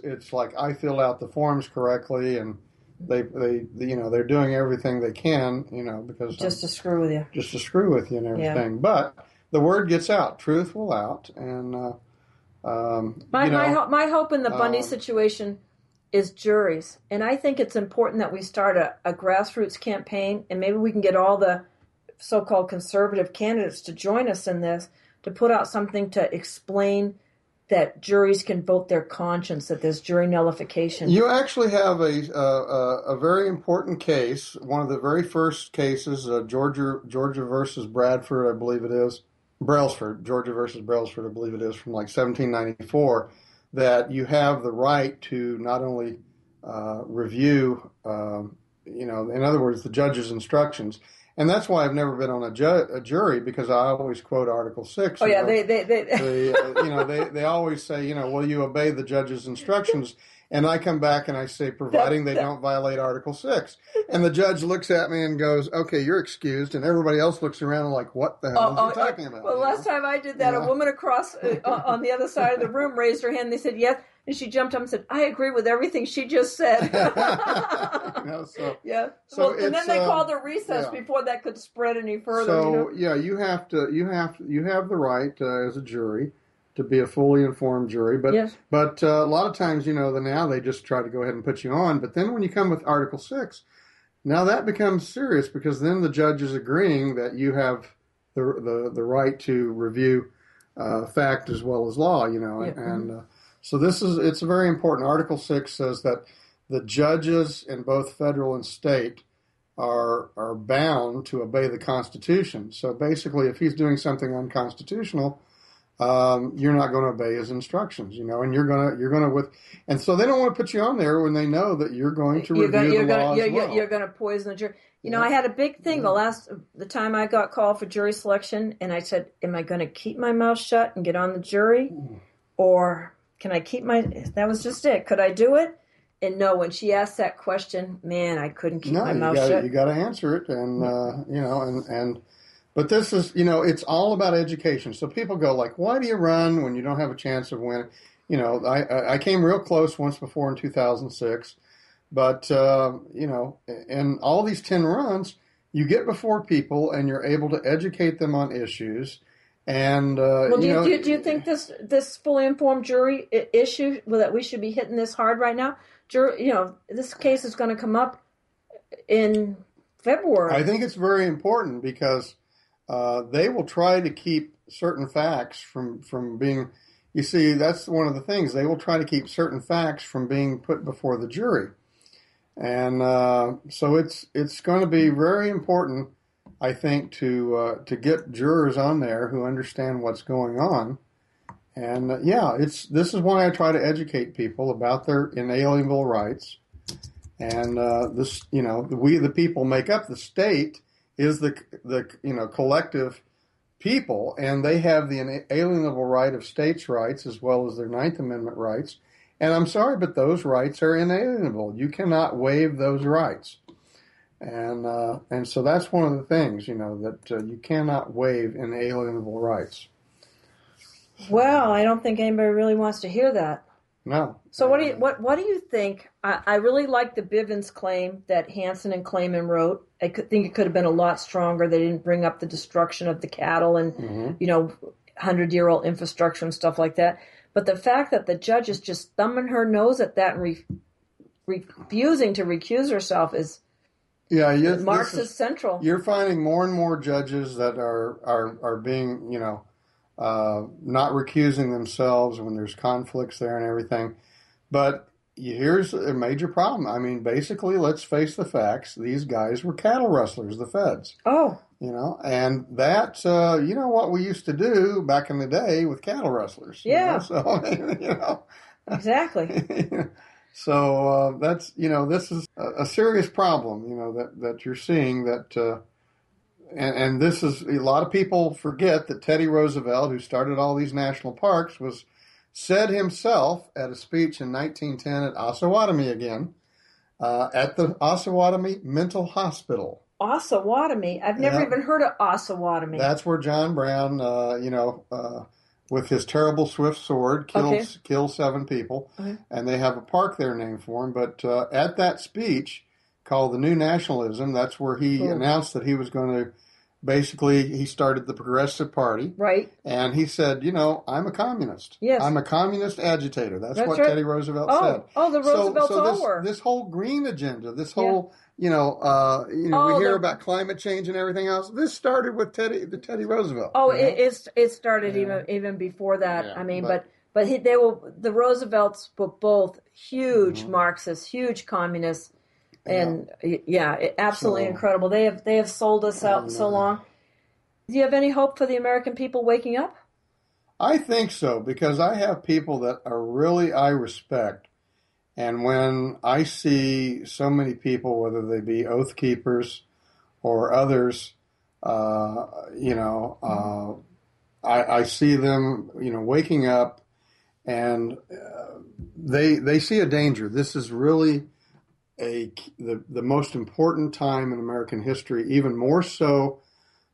It's like I filled out the forms correctly, and they they're doing everything they can, because just to screw with you. Just to screw with you and everything. Yeah. But the word gets out, truth will out, and my hope in the Bundy situation is juries, and I think it's important that we start a grassroots campaign, and maybe we can get all the so-called conservative candidates to join us in this, to put out something to explain that juries can vote their conscience, that there's jury nullification. You actually have a very important case, one of the very first cases, Georgia versus Bradford, I believe it is. Georgia versus Brailsford, I believe it is, from like 1794, that you have the right to not only review, in other words, the judge's instructions. And that's why I've never been on a jury, because I always quote Article 6. Oh, yeah, they always say, will you obey the judge's instructions? And I come back and I say, providing they don't violate Article 6. And the judge looks at me and goes, okay, you're excused. And everybody else looks around and like, what the hell is he talking about? Well, last time I did that, a woman across on the other side of the room raised her hand. And they said, yes. And she jumped up and said, I agree with everything she just said. Yeah. So and then they called a recess before that could spread any further. So, you have the right as a jury to be a fully informed jury. But yes. But a lot of times, now they just try to go ahead and put you on. But then when you come with Article 6, now that becomes serious, because then the judge is agreeing that you have the right to review fact as well as law, and so it's very important. Article 6 says that the judges in both federal and state are bound to obey the Constitution. So basically, if he's doing something unconstitutional, you're not going to obey his instructions, and and so they don't want to put you on there when they know that you're going to review the law as well. You're going to poison the jury. I had a big thing the time I got called for jury selection, and I said, am I going to keep my mouth shut and get on the jury, or can I keep that was just it. Could I do it? And no, when she asked that question, man, I couldn't keep my mouth shut. You got to answer it, and but this is, it's all about education. So people go like, why do you run when you don't have a chance of winning? I came real close once before in 2006, but, in all these 10 runs, you get before people and you're able to educate them on issues. And, do you think this fully informed jury issue, that we should be hitting this hard right now? This case is going to come up in February. I think it's very important, because they will try to keep certain facts from being, you see, that's one of the things. They will try to keep certain facts from being put before the jury. And so it's going to be very important, I think, to get jurors on there who understand what's going on. And this is why I try to educate people about their inalienable rights. And we the people make up the state is the collective people, and they have the inalienable right of states' rights as well as their Ninth Amendment rights. And I'm sorry, but those rights are inalienable. You cannot waive those rights. And so that's one of the things, that you cannot waive inalienable rights. Well, I don't think anybody really wants to hear that. No. So what do you think? I really like the Bivens claim that Hansen and Clayman wrote. I think it could have been a lot stronger. They didn't bring up the destruction of the cattle and 100-year-old infrastructure and stuff like that. But the fact that the judge is just thumbing her nose at that and refusing to recuse herself is Marxist central. You're finding more and more judges that are being not recusing themselves when there's conflicts there and everything. But here's a major problem. I mean, basically, let's face the facts. These guys were cattle rustlers, the feds. Oh. And that, what we used to do back in the day with cattle rustlers. Yeah. So, Exactly. So that's, this is a serious problem, that you're seeing that, and this is, a lot of people forget that Teddy Roosevelt, who started all these national parks, said himself at a speech in 1910 at Osawatomie again, at the Osawatomie Mental Hospital. Osawatomie? I've never even heard of Osawatomie. That's where John Brown, with his terrible swift sword, killed 7 people, and they have a park there named for him. But at that speech, called the New Nationalism, that's where he announced that he was going to, basically, he started the Progressive Party. Right. And he said, I'm a communist. Yes. I'm a communist agitator. That's what right. Teddy Roosevelt said. Oh, the Roosevelts all were. This whole green agenda, this whole... we hear about climate change and everything else. This started with Teddy Roosevelt. Oh, it started even before that. Yeah, I mean, but the Roosevelts were both huge Marxists, huge communists, and absolutely incredible. They have sold us out so long. Do you have any hope for the American people waking up? I think so, because I have people that I respect. And when I see so many people, whether they be Oath Keepers or others, I see them, waking up, and they see a danger. This is really the most important time in American history, even more so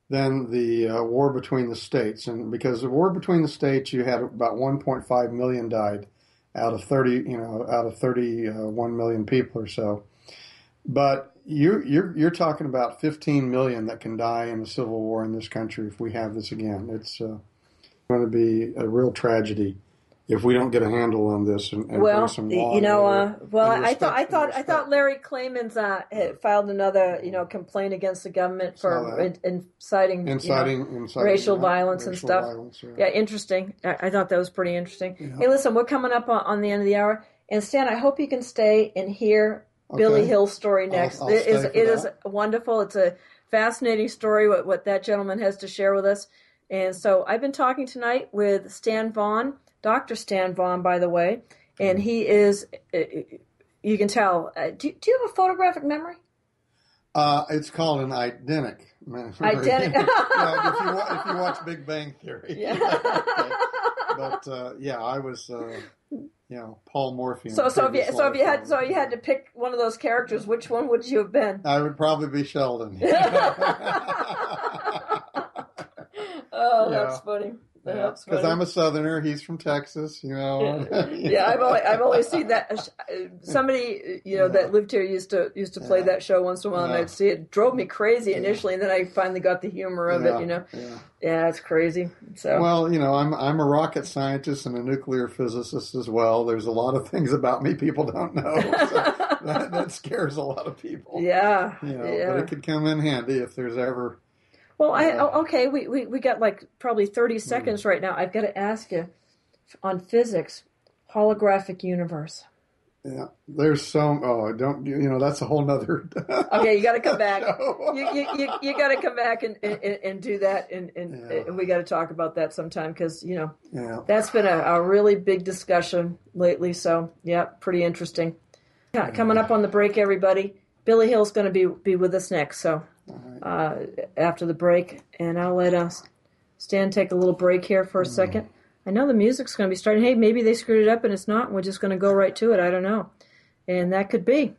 than the war between the states. And because the war between the states, you had about 1.5 million died. Out of 31 million people or so, but you're talking about 15 million that can die in a civil war in this country if we have this again. It's going to be a real tragedy if we don't get a handle on this and bring some law. I thought Larry Clayman's had filed another complaint against the government for inciting racial violence and stuff. Yeah, interesting. I thought that was pretty interesting. Yeah. Hey, listen, we're coming up on the end of the hour, and Stan, I hope you can stay and hear Billy Hill's story next. It is wonderful. It's a fascinating story what that gentleman has to share with us. And so I've been talking tonight with Stan Vaughan. Dr. Stan Vaughan, by the way, and he is, you can tell, do you have a photographic memory? It's called an identic memory. If you watch Big Bang Theory. Yeah. But I was, Paul Morphy. So you had to pick one of those characters, which one would you have been? I would probably be Sheldon. Oh, that's funny. Because I'm a Southerner, he's from Texas, I've always seen that. Somebody that lived here used to play that show once in a while, and I'd see it. It drove me crazy initially, and then I finally got the humor of it. Yeah, it's crazy. So I'm a rocket scientist and a nuclear physicist as well. There's a lot of things about me people don't know. So that scares a lot of people. Yeah, but it could come in handy if there's ever. Well, we got like probably 30 seconds right now. I've got to ask you on physics, holographic universe. Yeah, there's some. That's a whole nother. Okay, you got to come back. You got to come back and do that, and we got to talk about that sometime because that's been a really big discussion lately. So pretty interesting. Yeah, coming up on the break, everybody. Billy Hill's going to be with us next. So. After the break, and I'll let Stan take a little break here for a second. I know the music's going to be starting. Hey, maybe they screwed it up and it's not, and we're just going to go right to it. I don't know, and that could be.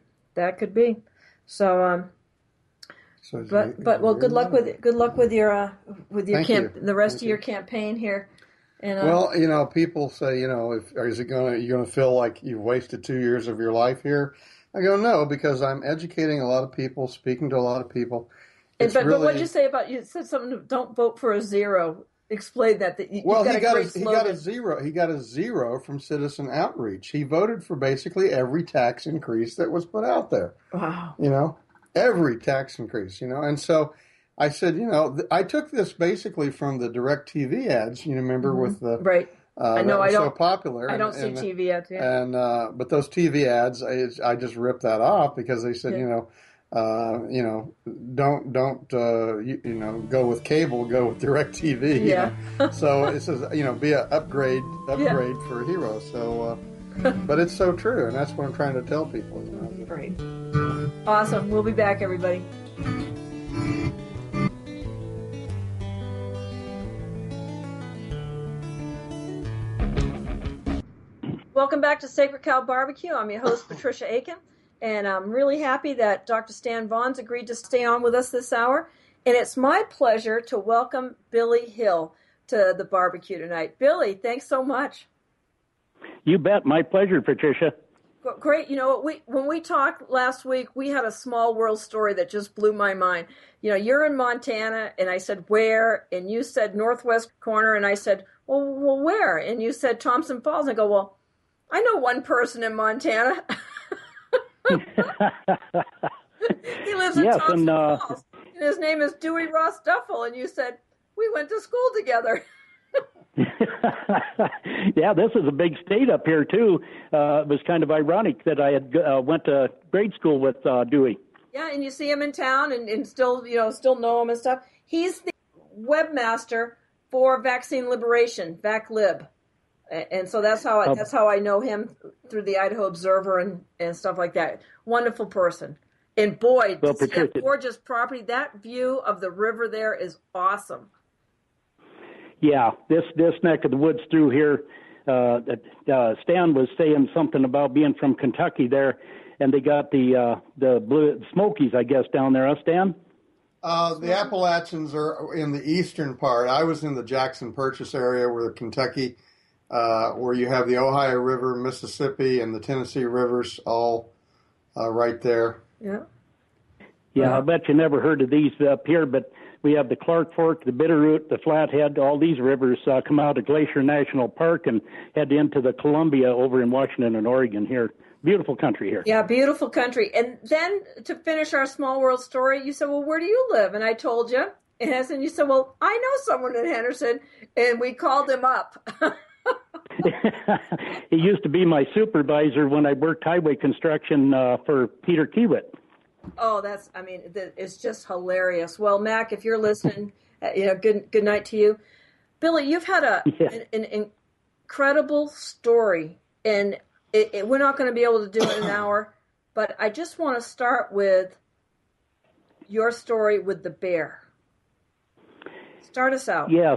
So, good luck with your the rest of your campaign here. And people say, you're going to feel like you've wasted 2 years of your life here? I go, no, because I'm educating a lot of people, speaking to a lot of people. But what did you say about, you said something, don't vote for a zero. Explain that. He got a zero. He got a zero from citizen outreach. He voted for basically every tax increase that was put out there. Wow. Every tax increase, and so I said, I took this basically from the DirecTV ads, remember with the... Right. I know I don't. So popular. I don't see TV ads. Yeah. And but those TV ads, I just ripped that off because they said, don't go with cable, go with DirecTV. Yeah. So it says, be an upgrade for heroes. So But it's so true, and that's what I'm trying to tell people. Great. Awesome. We'll be back, everybody. Welcome back to Sacred Cow Barbecue. I'm your host, Patricia Aiken, and I'm really happy that Dr. Stan Vaughan's agreed to stay on with us this hour. And it's my pleasure to welcome Billy Hill to the barbecue tonight. Billy, thanks so much. You bet. My pleasure, Patricia. Great. You know, when we talked last week, we had a small world story that just blew my mind. You know, you're in Montana, and I said, where? And you said northwest corner, and I said, well, where? And you said Thompson Falls. And I go, well, I know one person in Montana. He lives in Thompson Falls, and his name is Dewey Ross Duffel. And you said, we went to school together. Yeah, this is a big state up here, too. It was kind of ironic that I had went to grade school with Dewey. Yeah, and you see him in town and still know him and stuff. He's the webmaster for Vaccine Liberation, VacLib. And so that's how I know him, through the Idaho Observer and stuff like that. Wonderful person. And boy, that gorgeous property, that view of the river there is awesome. Yeah, this neck of the woods through here, Stan was saying something about being from Kentucky there, and they got the Blue Smokies, I guess, down there, huh, Stan? The Appalachians are in the eastern part. I was in the Jackson Purchase area where Kentucky, where you have the Ohio River, Mississippi, and the Tennessee rivers all right there. Yeah. Yeah, I bet you never heard of these up here, but we have the Clark Fork, the Bitterroot, the Flathead. All these rivers come out of Glacier National Park and head into the Columbia over in Washington and Oregon here. Beautiful country here. Yeah, beautiful country. And then to finish our small world story, you said, well, where do you live? And I told you. And you said, well, I know someone in Henderson. And we called him up. He used to be my supervisor when I worked highway construction for Peter Kiewit. Oh, it's just hilarious. Well, Mac, if you're listening, good night to you. Billy, you've had an incredible story, and we're not going to be able to do it in an hour, but I just want to start with your story with the bear. Start us out. Yes.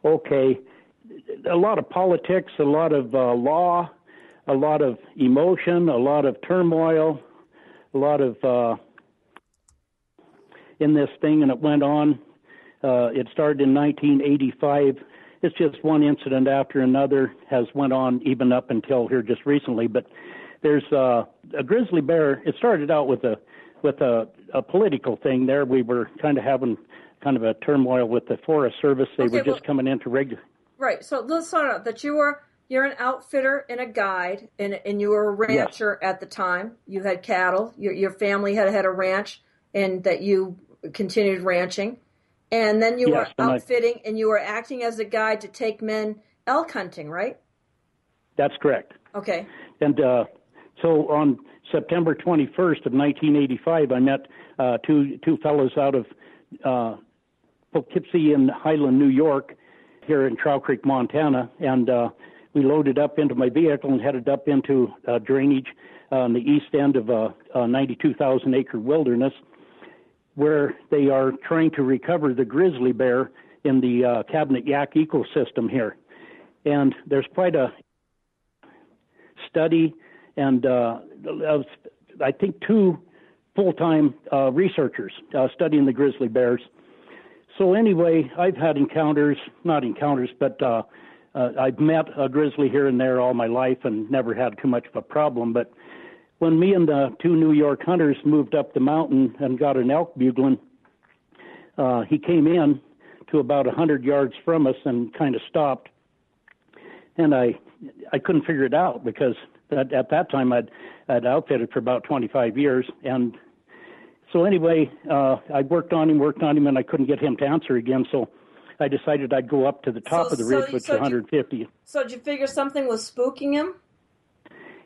Okay. A lot of politics, a lot of law, a lot of emotion, a lot of turmoil, a lot of in this thing, and it went on. It started in 1985. It's just one incident after another has went on even up until here just recently. But there's a grizzly bear. It started out with a political thing there. We were kind of having kind of a turmoil with the Forest Service. They were just coming into regular. Right. So let's start out that you're an outfitter and a guide, and you were a rancher at the time. You had cattle. Your family had a ranch, and that you continued ranching. And then you were outfitting, and you were acting as a guide to take men elk hunting, right? That's correct. Okay. And so on September 21st of 1985, I met two fellows out of Poughkeepsie in Highland, New York, here in Trout Creek, Montana, and we loaded up into my vehicle and headed up into drainage on the east end of a 92,000-acre wilderness, where they are trying to recover the grizzly bear in the Cabinet Yaak ecosystem here. And there's quite a study and I think two full-time researchers studying the grizzly bears. So anyway, I've had but I've met a grizzly here and there all my life and never had too much of a problem. But when me and the two New York hunters moved up the mountain and got an elk bugling, he came in to about 100 yards from us and kind of stopped. And I couldn't figure it out because at that time I'd outfitted for about 25 years. And so anyway, I worked on him, and I couldn't get him to answer again. So I decided I'd go up to the top of the ridge, which is 150. So did you figure something was spooking him?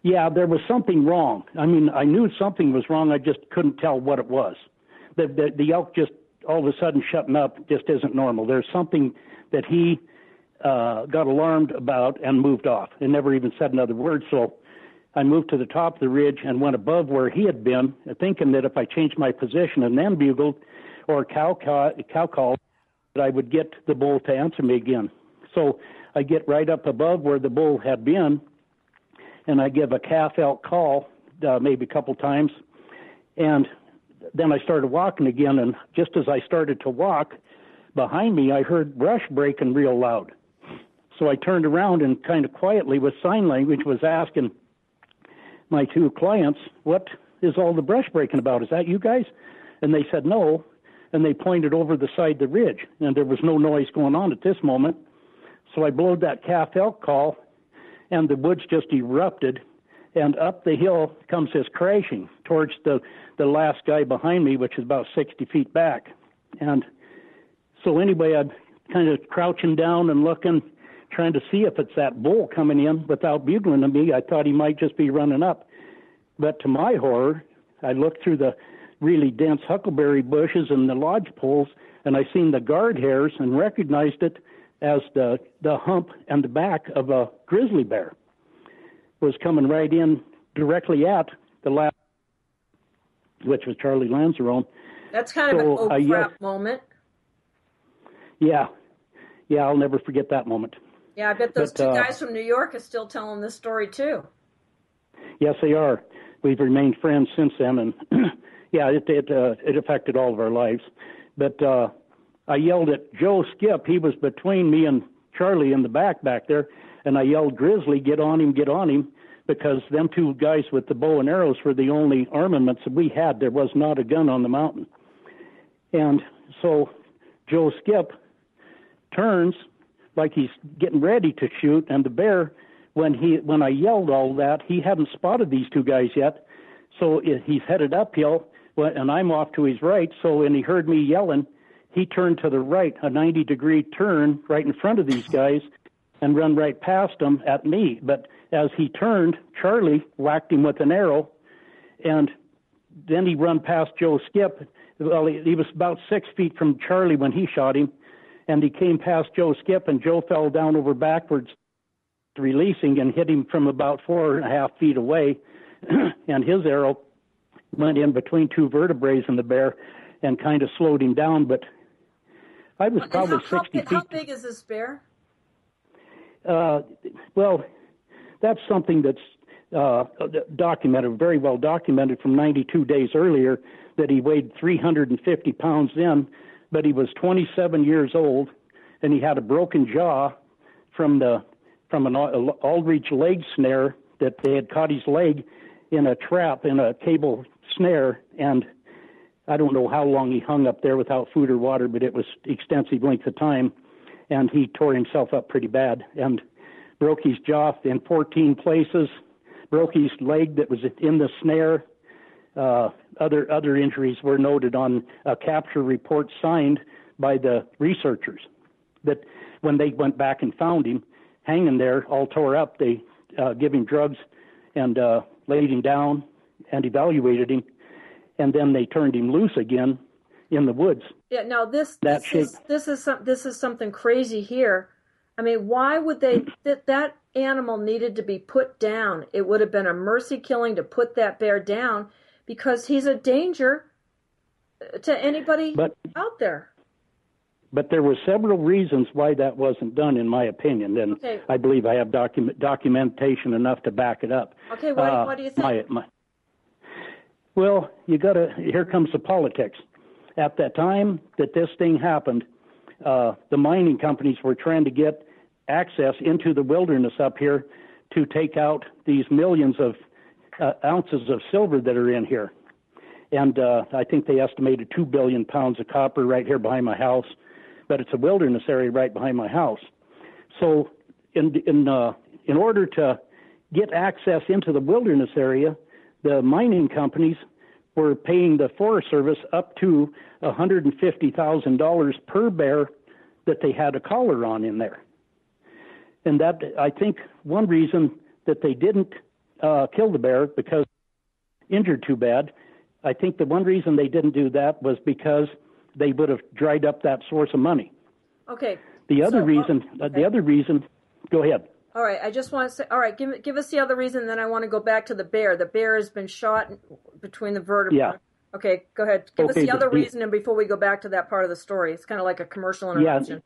Yeah, there was something wrong. I mean, I knew something was wrong. I just couldn't tell what it was. The elk just all of a sudden shutting up just isn't normal. There's something that he got alarmed about and moved off and never even said another word. So I moved to the top of the ridge and went above where he had been, thinking that if I changed my position and then bugled or cow called, that I would get the bull to answer me again. So I get right up above where the bull had been, and I give a calf elk call maybe a couple times, and then I started walking again, and just as I started to walk, behind me I heard brush breaking real loud. So I turned around and kind of quietly with sign language was asking my two clients, what is all the brush breaking about? Is that you guys? And they said no, and they pointed over the side of the ridge, and there was no noise going on at this moment. So I blowed that calf elk call, and the woods just erupted, and up the hill comes this crashing towards the last guy behind me, which is about 60 feet back. And so anyway, I'm kind of crouching down and looking, trying to see if it's that bull coming in without bugling at me. I thought he might just be running up. But to my horror, I looked through the really dense huckleberry bushes and the lodge poles, and I seen the guard hairs and recognized it as the hump and the back of a grizzly bear was coming right in directly at the last, which was Charlie Lanzarone. That's kind of an oh crap moment. Yeah, I'll never forget that moment. Yeah, I bet those two guys from New York are still telling this story too. Yes, they are. We've remained friends since then, and yeah, it affected all of our lives. But I yelled at Joe Skip. He was between me and Charlie in the back there, and I yelled, "Grizzly, get on him," because them two guys with the bow and arrows were the only armaments that we had. There was not a gun on the mountain. And so Joe Skip turns like he's getting ready to shoot, and the bear, when I yelled all that, he hadn't spotted these two guys yet, so he's headed uphill, and I'm off to his right, so when he heard me yelling, he turned to the right, a 90-degree turn right in front of these guys, and run right past them at me. But as he turned, Charlie whacked him with an arrow, and then he run past Joe Skip. Well, he was about 6 feet from Charlie when he shot him, and he came past Joe Skip, and Joe fell down over backwards, releasing, and hit him from about 4.5 feet away, and his arrow went in between two vertebrae in the bear and kind of slowed him down, but I was probably 60 feet. How big is this bear? Well, that's something that's documented, very well documented from 92 days earlier, that he weighed 350 pounds then, but he was 27 years old, and he had a broken jaw from an Aldrich leg snare that they had caught his leg in a trap, in a cable snare, and I don't know how long he hung up there without food or water, but it was extensive length of time, and he tore himself up pretty bad and broke his jaw in 14 places, broke his leg that was in the snare. Other injuries were noted on a capture report signed by the researchers, that when they went back and found him hanging there all tore up, they gave him drugs and laid him down and evaluated him, and then they turned him loose again in the woods. Yeah, now this is something crazy here. I mean, why would they? That animal needed to be put down. It would have been a mercy killing to put that bear down, because he's a danger to anybody out there. But there were several reasons why that wasn't done, in my opinion, and okay. I believe I have documentation enough to back it up. Okay, what do you think? Well, here comes the politics. At that time that this thing happened, the mining companies were trying to get access into the wilderness up here to take out these millions of ounces of silver that are in here. And I think they estimated 2 billion pounds of copper right here behind my house, but it's a wilderness area right behind my house. So in order to get access into the wilderness area, the mining companies were paying the Forest Service up to $150,000 per bear that they had a collar on in there. And that, I think, one reason that they didn't kill the bear because injured too bad, I think the one reason they didn't do that was because they would have dried up that source of money. Okay. The other reason, go ahead. All right, I just want to say, all right, give us the other reason, then I want to go back to the bear. The bear has been shot between the vertebrae. Yeah. Okay, go ahead. Give us the other reason, and before we go back to that part of the story. It's kind of like a commercial interruption.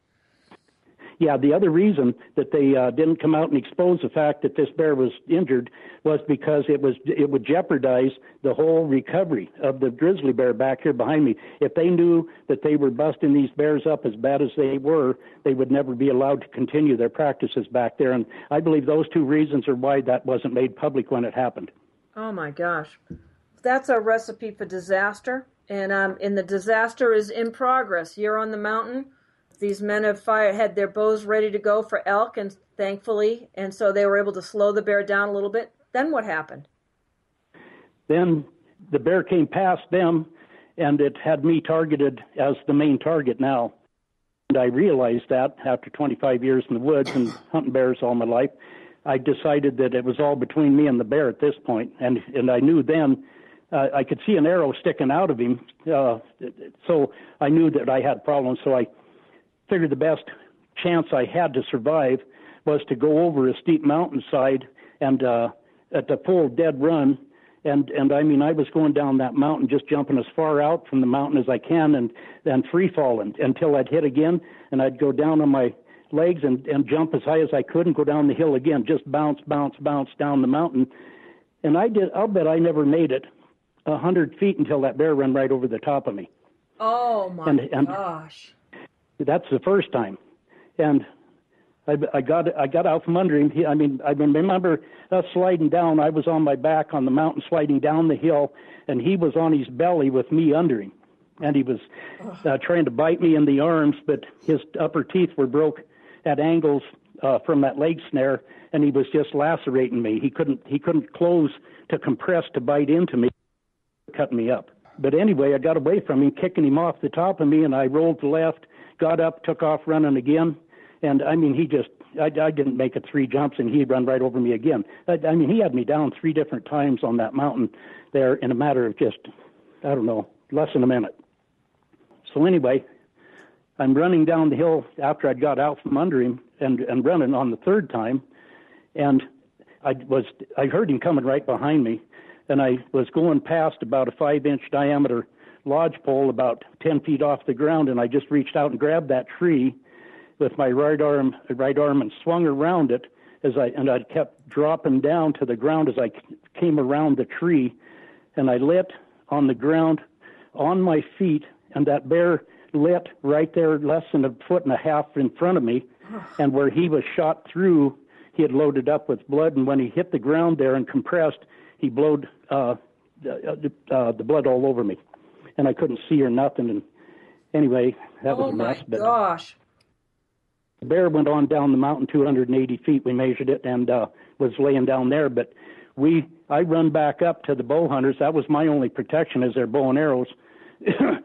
Yeah, the other reason that they didn't come out and expose the fact that this bear was injured was because it would jeopardize the whole recovery of the grizzly bear back here behind me. If they knew that they were busting these bears up as bad as they were, they would never be allowed to continue their practices back there. And I believe those two reasons are why that wasn't made public when it happened. Oh, my gosh. That's a recipe for disaster. And the disaster is in progress. You're on the mountain. These men have had their bows ready to go for elk, and thankfully, and so they were able to slow the bear down a little bit. Then what happened? Then the bear came past them, and it had me targeted as the main target now. And I realized that after 25 years in the woods and hunting bears all my life, I decided that it was all between me and the bear at this point. And I knew then I could see an arrow sticking out of him, so I knew that I had problems. So I figured the best chance I had to survive was to go over a steep mountainside and at the full dead run. And I mean, I was going down that mountain, just jumping as far out from the mountain as I can and then free falling until I'd hit again. And I'd go down on my legs and jump as high as I could and go down the hill again, just bounce down the mountain. And I'll bet I never made it 100 feet until that bear ran right over the top of me. Oh my gosh. That's the first time, and I got out from under him. I remember us sliding down. I was on my back on the mountain, sliding down the hill, and he was on his belly with me under him, and he was trying to bite me in the arms, but his upper teeth were broke at angles from that leg snare, and he was just lacerating me. He couldn't close to compress to bite into me, cutting me up. But anyway, I got away from him, kicking him off the top of me, and I rolled to the left. Got up, took off running again, and I mean, I didn't make it 3 jumps, and he'd run right over me again. I mean, he had me down 3 different times on that mountain there in a matter of just, I don't know, less than a minute. So anyway, I'm running down the hill after I'd got out from under him and running on the 3rd time, and I heard him coming right behind me, and I was going past about a 5-inch diameter lodge pole about 10 feet off the ground, and I just reached out and grabbed that tree with my right arm and swung around it I kept dropping down to the ground as I came around the tree, and I lit on the ground on my feet, and that bear lit right there less than 1.5 feet in front of me, and where he was shot through, he had loaded up with blood, and when he hit the ground there and compressed, he blowed the blood all over me. And I couldn't see or nothing. And anyway, that was a mess. Oh, my gosh. The bear went on down the mountain 280 feet. We measured it and was laying down there. But I run back up to the bow hunters. That was my only protection, is their bow and arrows.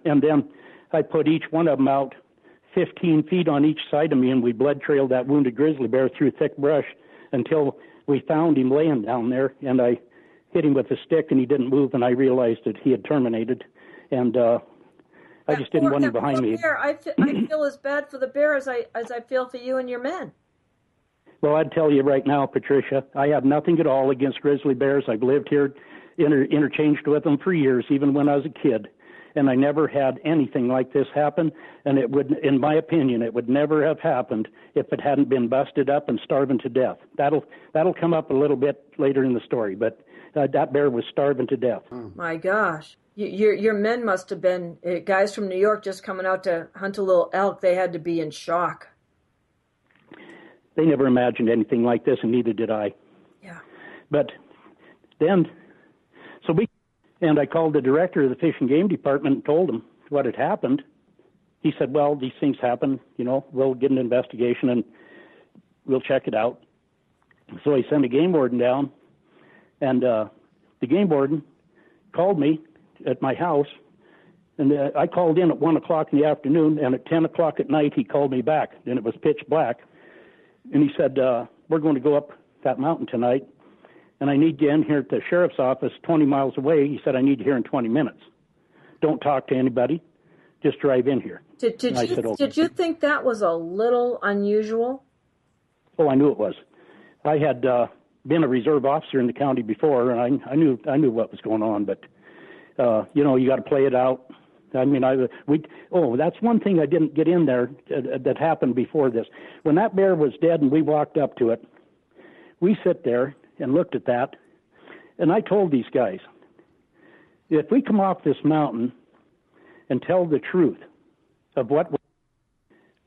And then I put each one of them out 15 feet on each side of me, and we blood trailed that wounded grizzly bear through thick brush until we found him laying down there. And I hit him with a stick, and he didn't move, and I realized that he had terminated. And I just didn't want him behind me. Bear, I feel as bad for the bear as I feel for you and your men. Well, I'd tell you right now, Patricia, I have nothing at all against grizzly bears. I've lived here, interchanged with them for years, even when I was a kid. And I never had anything like this happen. And it would, in my opinion, it would never have happened if it hadn't been busted up and starving to death. That'll come up a little bit later in the story, but that bear was starving to death. My gosh. Your men must have been guys from New York just coming out to hunt a little elk. They had to be in shock. They never imagined anything like this, and neither did I. Yeah. But then, and I called the director of the Fish and Game Department and told him what had happened. He said, well, these things happen, we'll get an investigation and we'll check it out. So he sent a game warden down, and the game warden called me at my house, and I called in at 1 o'clock in the afternoon, and at 10 o'clock at night he called me back, and it was pitch black. And he said, we're going to go up that mountain tonight, and I need you in here at the sheriff's office 20 miles away. He said, I need you here in 20 minutes. Don't talk to anybody. Just drive in here. Did you think that was a little unusual? Oh, I knew it was. I had been a reserve officer in the county before, and I knew what was going on. But you got to play it out. I mean, that's one thing I didn't get in there that happened before this. When that bear was dead and we walked up to it, we sit there and looked at that, and I told these guys, if we come off this mountain and tell the truth of what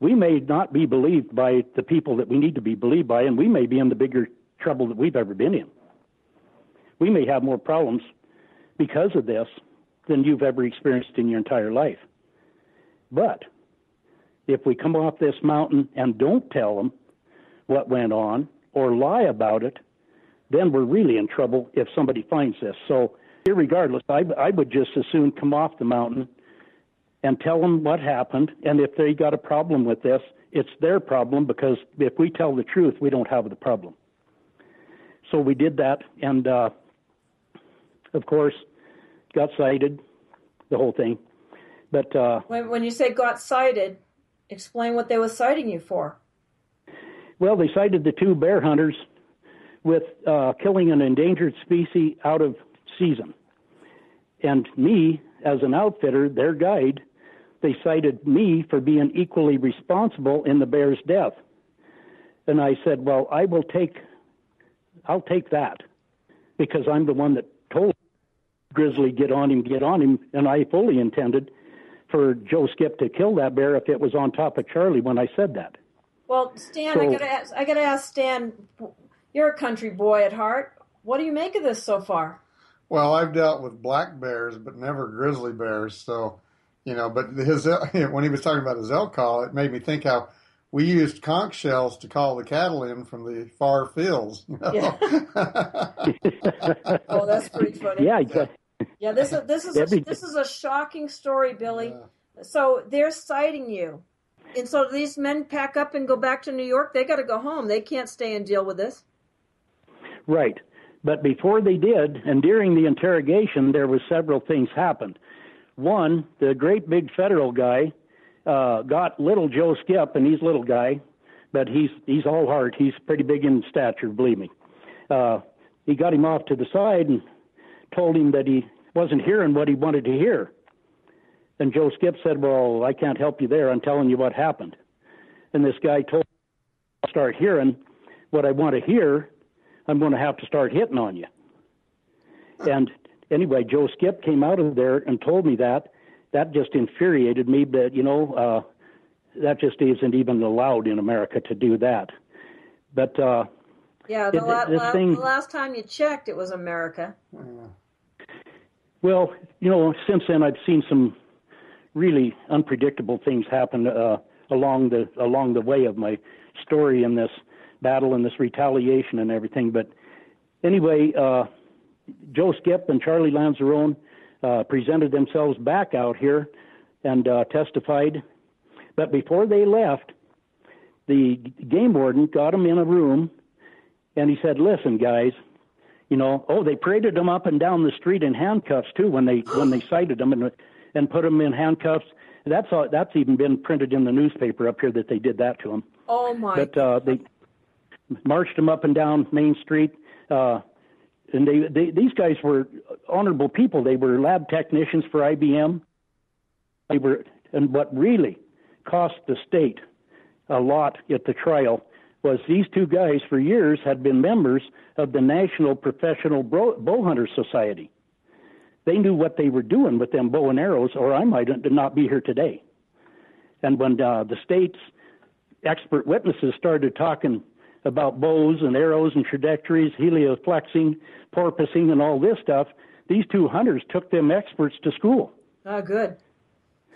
we may not be believed by the people that we need to be believed by, and we may be in the bigger trouble that we've ever been in. We may have more problems because of this than you've ever experienced in your entire life. But if we come off this mountain and don't tell them what went on or lie about it, then we're really in trouble if somebody finds this. So irregardless, I would just as soon come off the mountain and tell them what happened. And if they got a problem with this, it's their problem, because if we tell the truth, we don't have the problem. So we did that, and of course, got cited, the whole thing. But when you say got cited, explain what they were citing you for. Well, they cited the two bear hunters with killing an endangered species out of season. And me, as an outfitter, their guide, they cited me for being equally responsible in the bear's death. And I said, well, I'll take that, because I'm the one that told Grizzly, get on him, and I fully intended for Joe Skip to kill that bear if it was on top of Charlie when I said that. Well, Stan, I gotta ask Stan, you're a country boy at heart. What do you make of this so far? Well, I've dealt with black bears, but never grizzly bears. So, but when he was talking about his elk call, it made me think how we used conch shells to call the cattle in from the far fields. Yeah. Oh, that's pretty funny. Yeah, exactly. Yeah, this is a shocking story, Billy. Yeah. So they're citing you. And so these men pack up and go back to New York. They got to go home. They can't stay and deal with this. Right. But before they did, and during the interrogation, there was several things happened. One, the great big federal guy got little Joe Skip, and he's a little guy, but he's all heart. He's pretty big in stature, believe me. He got him off to the side and told him that he wasn't hearing what he wanted to hear. And Joe Skip said, well, I can't help you there. I'm telling you what happened. And this guy told me, I'll start hearing what I want to hear. I'm going to have to start hitting on you. And anyway, Joe Skip came out of there and told me that. That just infuriated me, but, that just isn't even allowed in America to do that. But the last time you checked, it was America. Well, since then I've seen some really unpredictable things happen along the way of my story in this battle and this retaliation and everything. But anyway, Joe Skip and Charlie Lanzarone presented themselves back out here and testified. But before they left, the game warden got them in a room, and he said, listen, guys, they paraded them up and down the street in handcuffs, too, when they cited them and put them in handcuffs. That's even been printed in the newspaper up here that they did that to them. Oh, my. But they marched them up and down Main Street, and these guys were honorable people. They were lab technicians for IBM. And what really cost the state a lot at the trial was these two guys for years had been members of the National Professional Bow Hunter Society. They knew what they were doing with them bow and arrows, or I might not be here today. And when the state's expert witnesses started talking about bows and arrows and trajectories, helioflexing, porpoising, and all this stuff, these two hunters took them experts to school. Oh, good.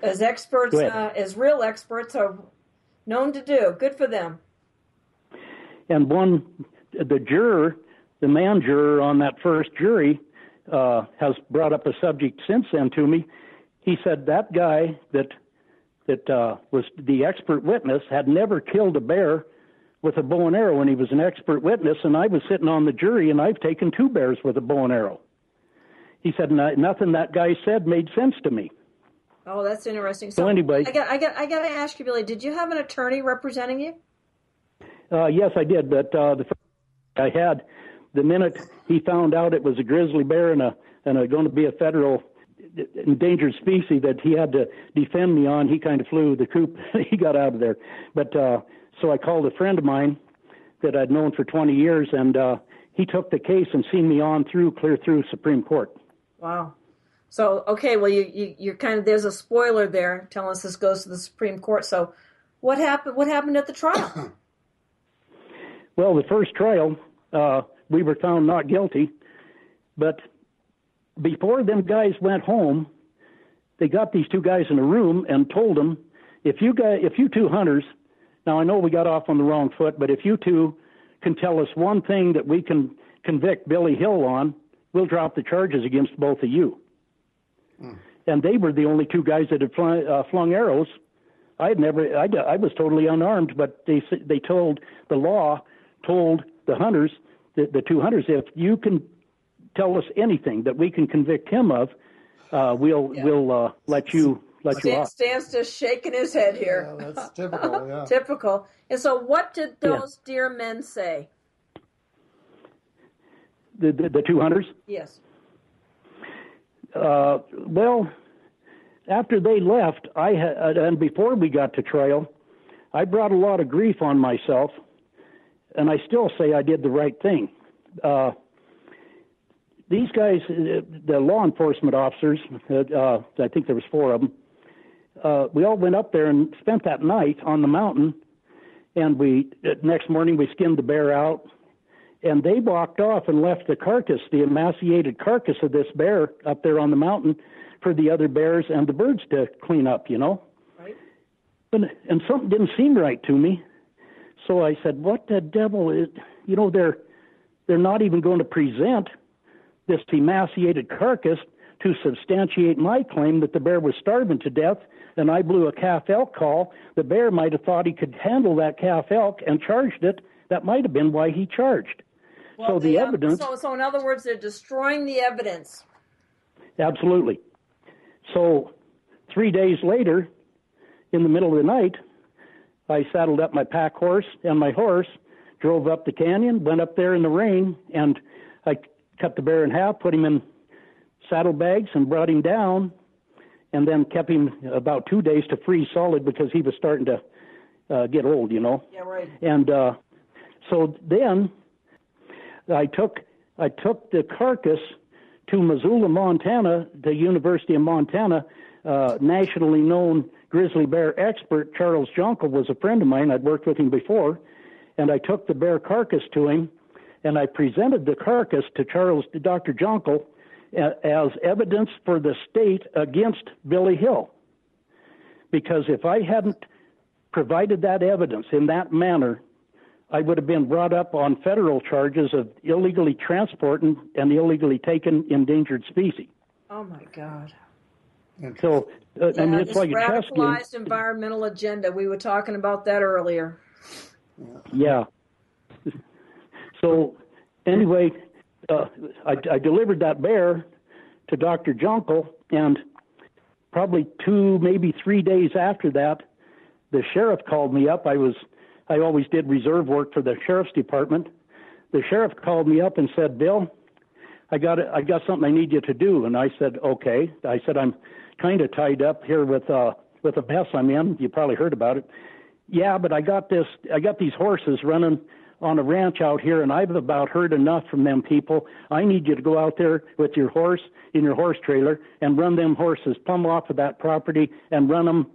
As experts, as real experts are known to do. Good for them. And the man juror on that first jury has brought up a subject since then to me. He said that guy that was the expert witness had never killed a bear with a bow and arrow, and he was an expert witness, and I was sitting on the jury, and I've taken two bears with a bow and arrow. He said nothing that guy said made sense to me. Oh, that's interesting. So anyway, I got to ask you, Billy. Did you have an attorney representing you? Yes, I did. But the first I had, the minute he found out it was a grizzly bear and going to be a federal endangered species that he had to defend me on, he kind of flew the coop. He got out of there. But so I called a friend of mine that I'd known for 20 years, and he took the case and seen me on clear through Supreme Court. Wow. So, okay, well, you're kind of, there's a spoiler there telling us this goes to the Supreme Court. So what happened at the trial? Well, the first trial, we were found not guilty, but before them guys went home, they got these two guys in a room and told them, if you two hunters, now I know we got off on the wrong foot, but if you two can tell us one thing that we can convict Billy Hill on, we'll drop the charges against both of you. And they were the only two guys that had flung arrows. I was totally unarmed, but they told the law told the hunters, the two hunters, if you can tell us anything that we can convict him of, we'll let you off. Stan's just shaking his head here. Yeah, that's typical. Yeah. Typical. And so, what did those dear men say? The two hunters? Yes. Well, after they left, and before we got to trial, I brought a lot of grief on myself, and I still say I did the right thing. These guys, the law enforcement officers, I think there was 4 of them, we all went up there and spent that night on the mountain, and next morning we skinned the bear out, and they walked off and left the carcass, the emaciated carcass of this bear up there on the mountain for the other bears and the birds to clean up, Right. And something didn't seem right to me. So I said, what the devil is, they're not even going to present this emaciated carcass to substantiate my claim that the bear was starving to death, and I blew a calf elk call. The bear might have thought he could handle that calf elk and charged it. That might have been why he charged. Well, so the evidence... So in other words, they're destroying the evidence. Absolutely. So 3 days later, in the middle of the night, I saddled up my pack horse and my horse, drove up the canyon, went up there in the rain, and I cut the bear in half, put him in saddlebags and brought him down, and then kept him about 2 days to freeze solid because he was starting to get old, Yeah, right. And so then I took the carcass to Missoula, Montana, the University of Montana. Nationally known grizzly bear expert Charles Jonkel was a friend of mine. I'd worked with him before, and I took the bear carcass to him, and I presented the carcass to Dr. Jonkel, as evidence for the state against Billy Hill. Because if I hadn't provided that evidence in that manner, I would have been brought up on federal charges of illegally transporting and illegally taken endangered species. Oh, my God. So, it's like a chess game. Radicalized environmental agenda. We were talking about that earlier. Yeah. So, anyway, I delivered that bear to Dr. Jonkel, and probably 2, maybe 3 days after that, the sheriff called me up. I always did reserve work for the sheriff's department. The sheriff called me up and said, Bill, I got something I need you to do. And I said, okay. I said, I'm kind of tied up here with a mess I'm in. You probably heard about it. Yeah, but I got these horses running on a ranch out here, and I've about heard enough from them people. I need you to go out there with your horse in your horse trailer and run them horses plumb off of that property and run them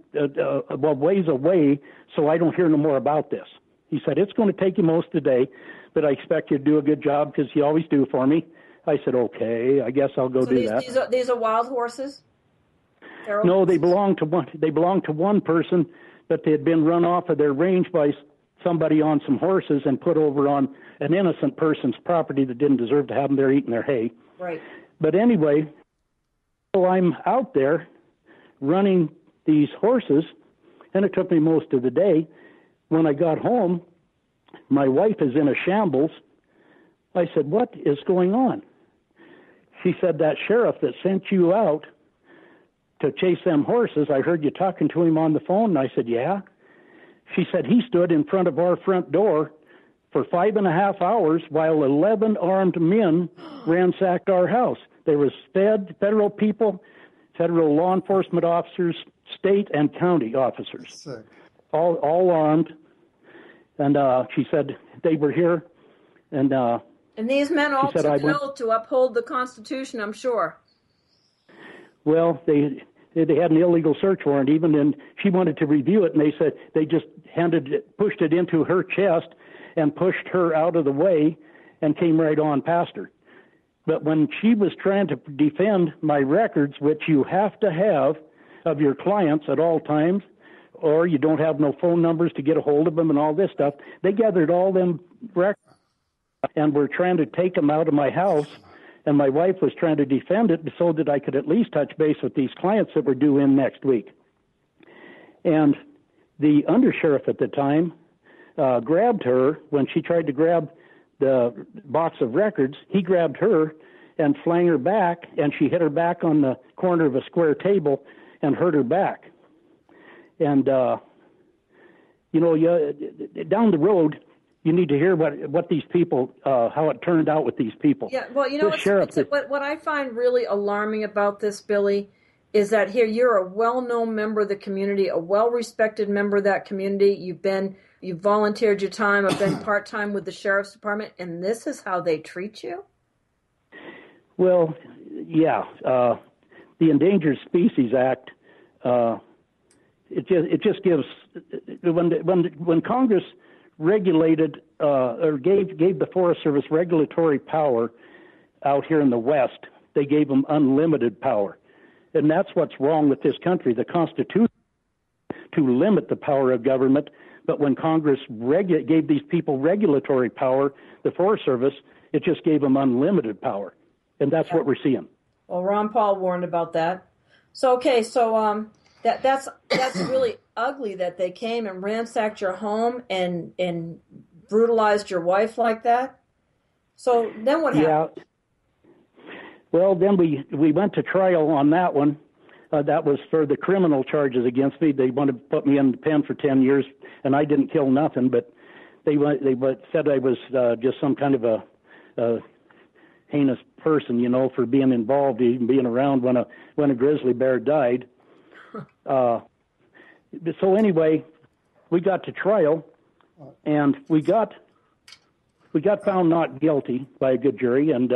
ways away so I don't hear no more about this. He said, it's going to take you most of the day, but I expect you to do a good job because you always do for me. I said, okay, I guess I'll go do that. These are wild horses? No, they belong to one person, but they had been run off of their range by somebody on some horses and put over on an innocent person's property that didn't deserve to have them there eating their hay. Right. But anyway, so I'm out there running these horses, and it took me most of the day. When I got home, my wife is in a shambles. I said, what is going on? She said, that sheriff that sent you out to chase them horses. I heard you talking to him on the phone. And I said, yeah. She said he stood in front of our front door for 5.5 hours while 11 armed men ransacked our house. There was federal people, federal law enforcement officers, state and county officers, Sick. all armed. And she said they were here. And these men all took an oath to uphold the Constitution, I'm sure. Well, they had an illegal search warrant even, and she wanted to review it, and they said they just pushed it into her chest and pushed her out of the way and came right on past her. But when she was trying to defend my records, which you have to have of your clients at all times, or you don't have no phone numbers to get a hold of them and all this stuff, they gathered all them records and were trying to take them out of my house. And my wife was trying to defend it so that I could at least touch base with these clients that were due in next week. And the undersheriff at the time grabbed her when she tried to grab the box of records. He grabbed her and flung her back, and she hit her back on the corner of a square table and hurt her back. And, down the road, you need to hear what these people, how it turned out with these people. Yeah, well, what I find really alarming about this, Billy, is that here you're a well-known member of the community, a well-respected member of that community. You've volunteered your time, have been part-time with the sheriff's department, and this is how they treat you? Well, yeah. The Endangered Species Act, it just gives, when Congress regulated or gave the Forest Service regulatory power out here in the West, they gave them unlimited power. And that's what's wrong with this country. The Constitution to limit the power of government, but when Congress gave these people regulatory power, the Forest Service, it just gave them unlimited power. And that's what we're seeing. Well, Ron Paul warned about that. So that's really ugly that they came and ransacked your home and brutalized your wife like that. So then what happened? Yeah. Well, then we went to trial on that one. That was for the criminal charges against me. They wanted to put me in the pen for 10 years, and I didn't kill nothing, but they said I was just some kind of a heinous person, for being involved, even being around when a grizzly bear died. So anyway, we got to trial, and we got found not guilty by a good jury. And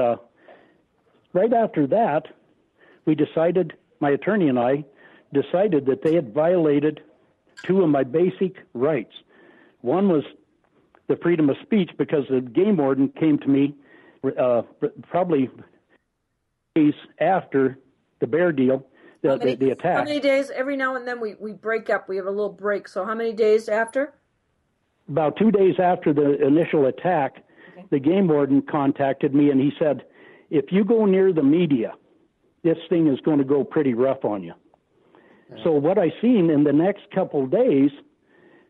right after that, my attorney and I decided that they had violated two of my basic rights. One was the freedom of speech, because the game warden came to me probably days after the bear deal. The attack. How many days? Every now and then we break up. We have a little break. So how many days after? About 2 days after the initial attack, the game warden contacted me, and he said, if you go near the media, this thing is going to go pretty rough on you. Yeah. So what I seen in the next couple of days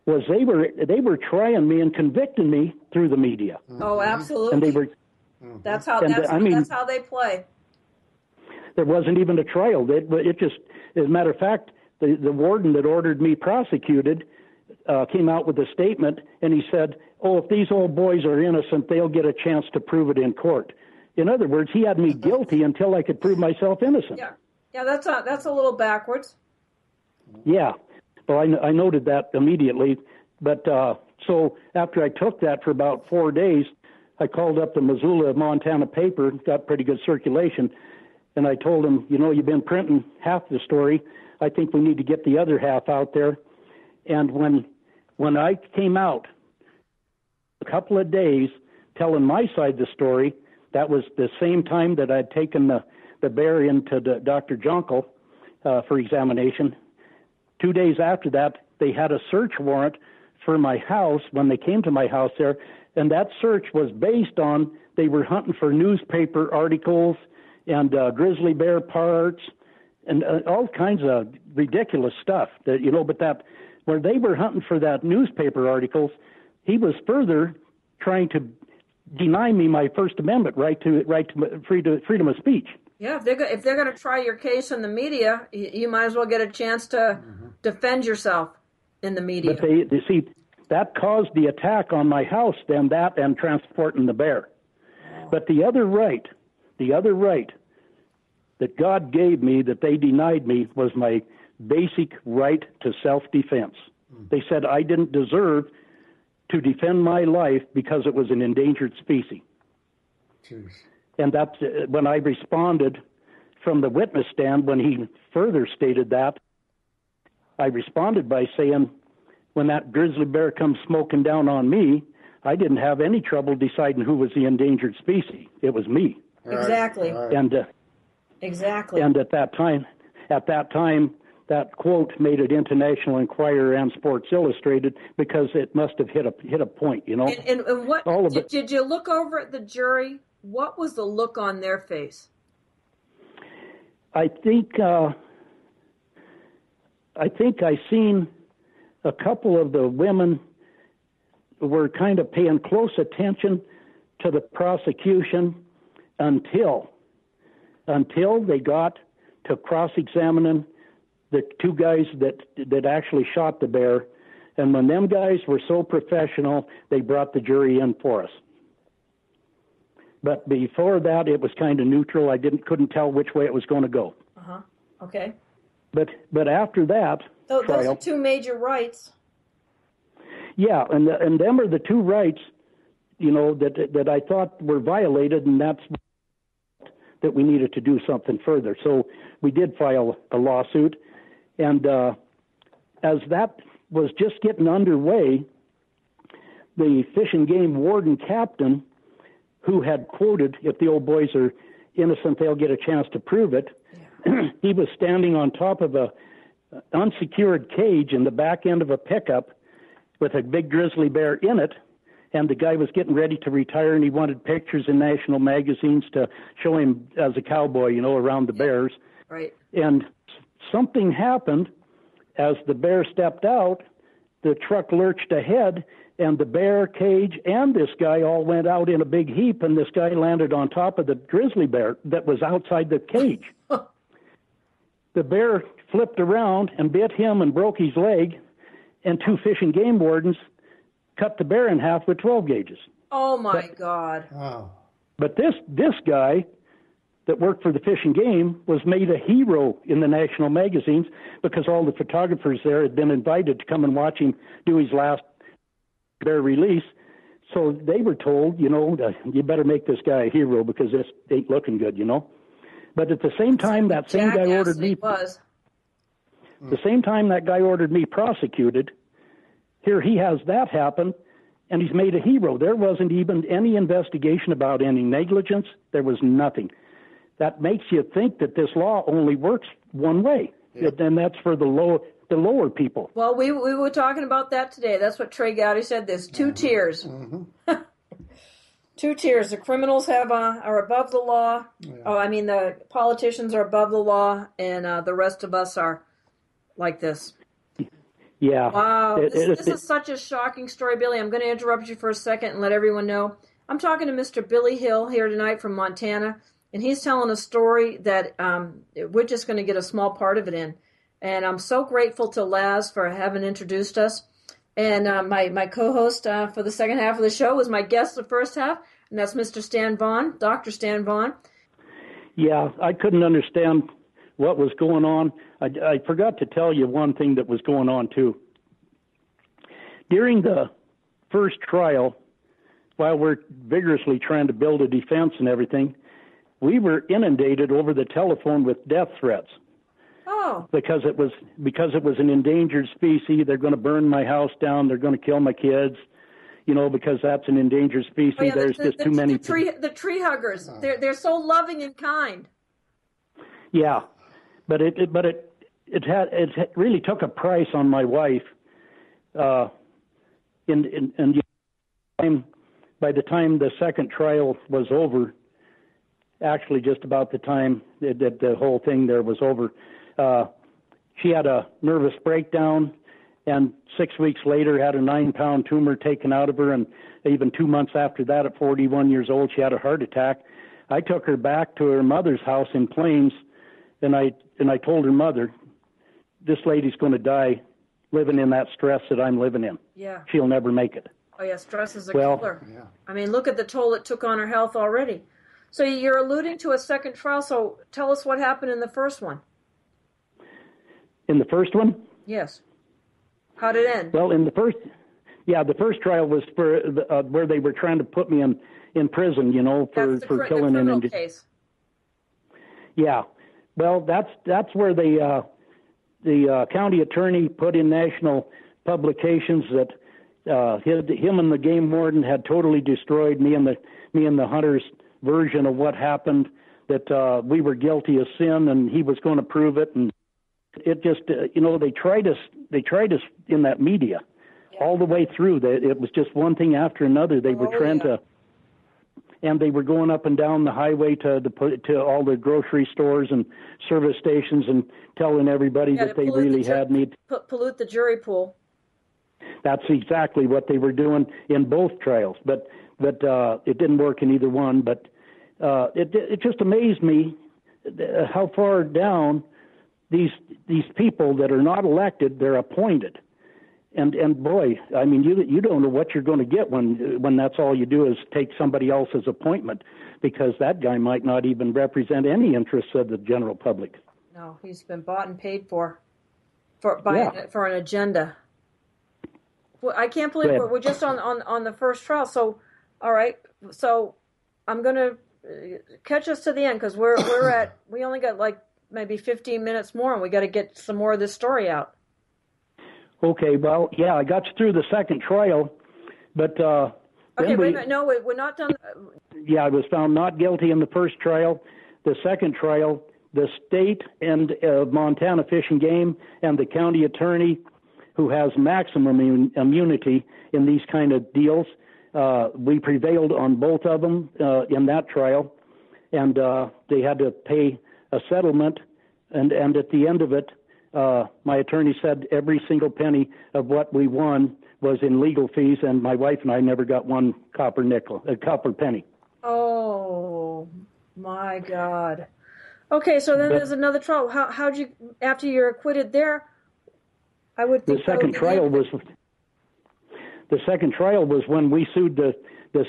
was they were trying me and convicting me through the media. Mm-hmm. Oh, absolutely. And they were. That's how they play. There wasn't even a trial. It just, as a matter of fact, the warden that ordered me prosecuted came out with a statement, and he said, if these old boys are innocent, they'll get a chance to prove it in court. In other words, he had me guilty until I could prove myself innocent. Yeah, that's a little backwards. Yeah, well, I noted that immediately. But so after I took that for about 4 days, I called up the Missoula, Montana paper, got pretty good circulation, and I told him, you've been printing half the story. I think we need to get the other half out there. And when I came out a couple of days telling my side of the story, that was the same time that I'd taken the bear into Dr. Jonkel for examination. 2 days after that, they had a search warrant for my house when they came to my house there, and that search was based on they were hunting for newspaper articles and grizzly bear parts and all kinds of ridiculous stuff that but that where they were hunting for that newspaper articles, he was further trying to deny me my First Amendment right to freedom of speech. Yeah, if they're going to try your case in the media, you might as well get a chance to defend yourself in the media. But they see, that caused the attack on my house, then that and transporting the bear. But the other right that God gave me that they denied me was my basic right to self-defense. They said I didn't deserve to defend my life because it was an endangered species. Jeez. And that's when I responded from the witness stand, when he further stated that, I responded by saying, when that grizzly bear comes smoking down on me, I didn't have any trouble deciding who was the endangered species. It was me. Exactly. Right. And exactly. And at that time, that quote made it International Enquirer and Sports Illustrated because it must have hit a point, you know. And what all of it. Did you look over at the jury? What was the look on their face? I think I seen a couple of the women were kind of paying close attention to the prosecution until they got to cross-examining the two guys that actually shot the bear. And when them guys were so professional, they brought the jury in for us. But before that, it was kind of neutral. I couldn't tell which way it was going to go. Okay. But after that Those trial, are two major rights. yeah, and them are the two rights, you know, that I thought were violated, and that's that we needed to do something further. So we did file a lawsuit, and as that was just getting underway, the Fish and Game warden captain, who had quoted, if the old boys are innocent, they'll get a chance to prove it, he was standing on top of a unsecured cage in the back end of a pickup with a big grizzly bear in it, and the guy was getting ready to retire, and he wanted pictures in national magazines to show him as a cowboy, you know, around the bears. Right. And something happened as the bear stepped out, the truck lurched ahead, and the bear cage and this guy all went out in a big heap, and this guy landed on top of the grizzly bear that was outside the cage. The bear flipped around and bit him and broke his leg, and two Fish and Game wardens cut the bear in half with 12 gauges. Oh, my God. Wow. But this guy that worked for the Fish and Game was made a hero in the national magazines because all the photographers there had been invited to come and watch him do his last bear release. So they were told, you know, you better make this guy a hero because this ain't looking good, you know. But at the same time, that same guy ordered me. The same time that guy ordered me prosecuted, here he has that happen, and he's made a hero. There wasn't even any investigation about any negligence. There was nothing. That makes you think that this law only works one way, and that's for the lower people. Well, we were talking about that today. That's what Trey Gowdy said. There's two tiers. Two tiers. The criminals are above the law. Yeah. The politicians are above the law, and the rest of us are like this. Yeah. Wow. This is such a shocking story, Billy. I'm going to interrupt you for a second and let everyone know. I'm talking to Mr. Billy Hill here tonight from Montana, and he's telling a story that we're just going to get a small part of it in. And I'm so grateful to Laz for having introduced us. And my co-host for the second half of the show was my guest the first half, and that's Mr. Stan Vaughan, Dr. Stan Vaughan. Yeah, I couldn't understand what was going on. I forgot to tell you one thing that was going on, too. During the first trial, while we're vigorously trying to build a defense and everything, we were inundated over the telephone with death threats. Oh. Because it was an endangered species. They're going to burn my house down. They're going to kill my kids, you know, because that's an endangered species. Oh, yeah, There's just too many. The tree huggers. They're so loving and kind. Yeah, but it really took a price on my wife. By the time the second trial was over, actually just about the time that the whole thing there was over, she had a nervous breakdown, and 6 weeks later had a 9-pound tumor taken out of her, and even 2 months after that, at 41 years old, she had a heart attack. I took her back to her mother's house in Plains, and I told her mother, this lady's going to die living in that stress that I'm living in. Yeah. She'll never make it. Oh, yeah, stress is a killer. Yeah. I mean, look at the toll it took on her health already. So you're alluding to a second trial, so tell us what happened in the first one. In the first one? Yes. How did it end? Well, the first trial was for where they were trying to put me in prison, for killing an Indian. Case. Yeah. Well, that's where the county attorney put in national publications that him and the game warden had totally destroyed me and the hunter's version of what happened, that we were guilty of sin and he was going to prove it. And it just, they tried us in that media all the way through. It was just one thing after another. They were trying to, and they were going up and down the highway to all the grocery stores and service stations and telling everybody that they really had me. Pollute the jury pool. That's exactly what they were doing in both trials, but it didn't work in either one. But it just amazed me how far down these people that are not elected, they're appointed. And boy, I mean, you don't know what you're going to get when that's all you do is take somebody else's appointment, because that guy might not even represent any interests of the general public. No, he's been bought and paid for an agenda. Well, I can't believe we're just on the first trial. So, all right. So I'm going to catch us to the end, because we only got like maybe 15 minutes more, and we got to get some more of this story out. Okay, well, yeah, I got you through the second trial, but okay, wait a minute. No, we're not done. Yeah, I was found not guilty in the first trial. The second trial, the state and Montana Fish and Game and the county attorney, who has maximum immunity in these kind of deals, we prevailed on both of them in that trial, and they had to pay a settlement, and at the end of it, my attorney said every single penny of what we won was in legal fees, and my wife and I never got one copper penny. Oh, my God. Okay, so then there's another trial. How'd you, after you're acquitted there, I would think the second trial was when we sued the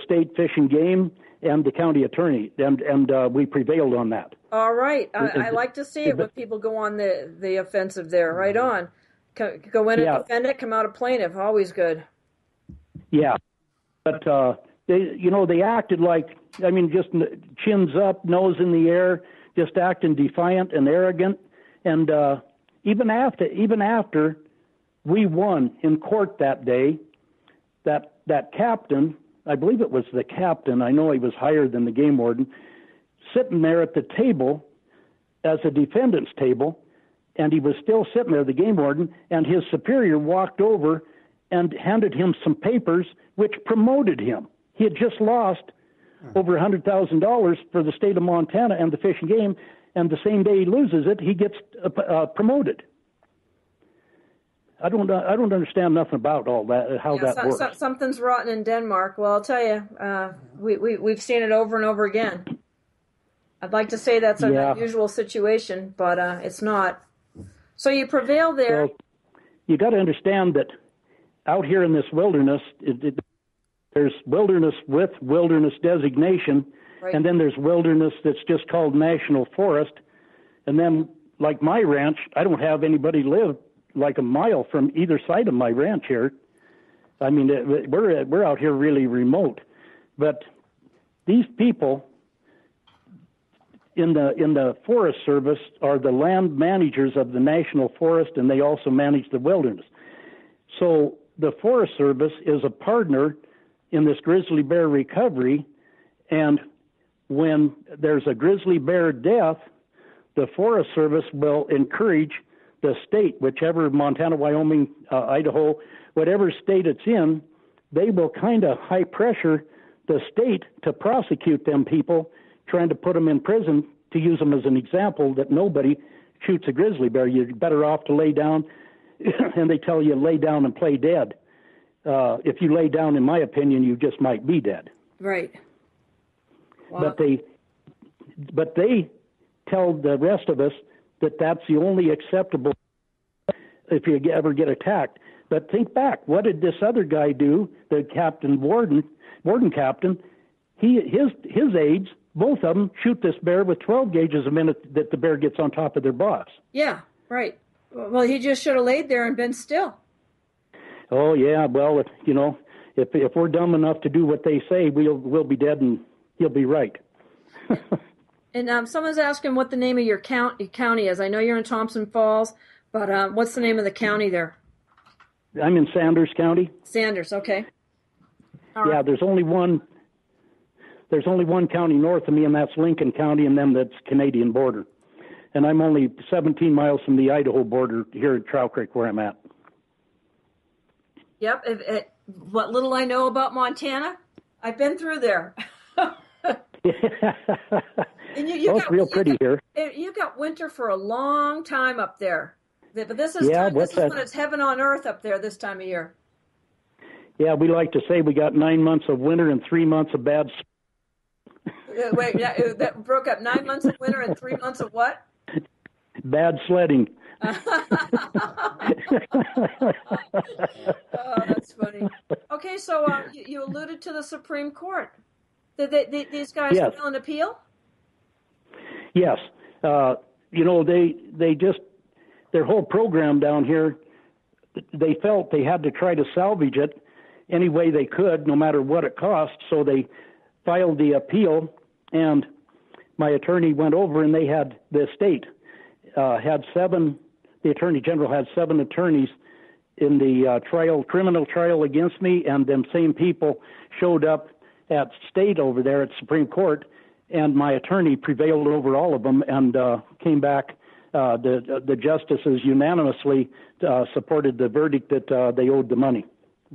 state Fish and Game and the county attorney, and we prevailed on that. All right. I like to see it when people go on the offensive there. Right on. Go in and defend it, come out a plaintiff. Always good. Yeah. But, they acted like, I mean, just chins up, nose in the air, just acting defiant and arrogant. And even after we won in court that day, that captain, I believe it was the captain, I know he was higher than the game warden, sitting there at the table as a defendant's table, and he was still sitting there, the game warden, and his superior walked over and handed him some papers which promoted him. He had just lost over $100,000 for the state of Montana and the Fish and Game, and the same day he loses it, he gets promoted. I don't understand nothing about all that, how that works. Something's rotten in Denmark. Well, I'll tell you, we've seen it over and over again. I'd like to say that's an unusual situation, but it's not. So you prevail there. Well, you got to understand that out here in this wilderness, there's wilderness with wilderness designation, right, and then there's wilderness that's just called national forest. And then, like my ranch, I don't have anybody live like a mile from either side of my ranch here. I mean, we're out here really remote. But these people in the Forest Service are the land managers of the national forest, and they also manage the wilderness. So the Forest Service is a partner in this grizzly bear recovery, and when there's a grizzly bear death, the Forest Service will encourage the state, whichever, Montana, Wyoming, Idaho, whatever state it's in, they will kind of high pressure the state to prosecute them people, trying to put them in prison, to use them as an example that nobody shoots a grizzly bear. You're better off to lay down, and they tell you lay down and play dead. If you lay down, in my opinion, you just might be dead. Right. Wow. But they but they tell the rest of us that that's the only acceptable if you ever get attacked. But think back, what did this other guy do? The warden captain. His aides, both of them, shoot this bear with 12 gauges a minute that the bear gets on top of their boss. Yeah, right. Well, he just should have laid there and been still. Oh yeah, well, if we're dumb enough to do what they say, we'll be dead and he'll be right. And someone's asking what the name of your county is. I know you're in Thompson Falls, but what's the name of the county there? I'm in Sanders County. Sanders, okay. All right. Yeah, there's only one county north of me, and that's Lincoln County, and then that's Canadian border. And I'm only 17 miles from the Idaho border here at Trout Creek, where I'm at. Yep. What little I know about Montana, I've been through there. And it's real pretty here. You got winter for a long time up there. But this is when it's heaven on earth up there this time of year. Yeah, we like to say we got 9 months of winter and 3 months of bad. Wait, that broke up. 9 months of winter and 3 months of what? Bad sledding. Oh, that's funny. Okay, so you alluded to the Supreme Court. Did these guys file an appeal? Yes. They just, their whole program down here, they felt they had to try to salvage it any way they could, no matter what it cost. So they filed the appeal, and my attorney went over, and they had, the state had the Attorney General had 7 attorneys in the criminal trial against me, and them same people showed up at state over there at Supreme Court, and my attorney prevailed over all of them and came back. The justices unanimously supported the verdict that they owed the money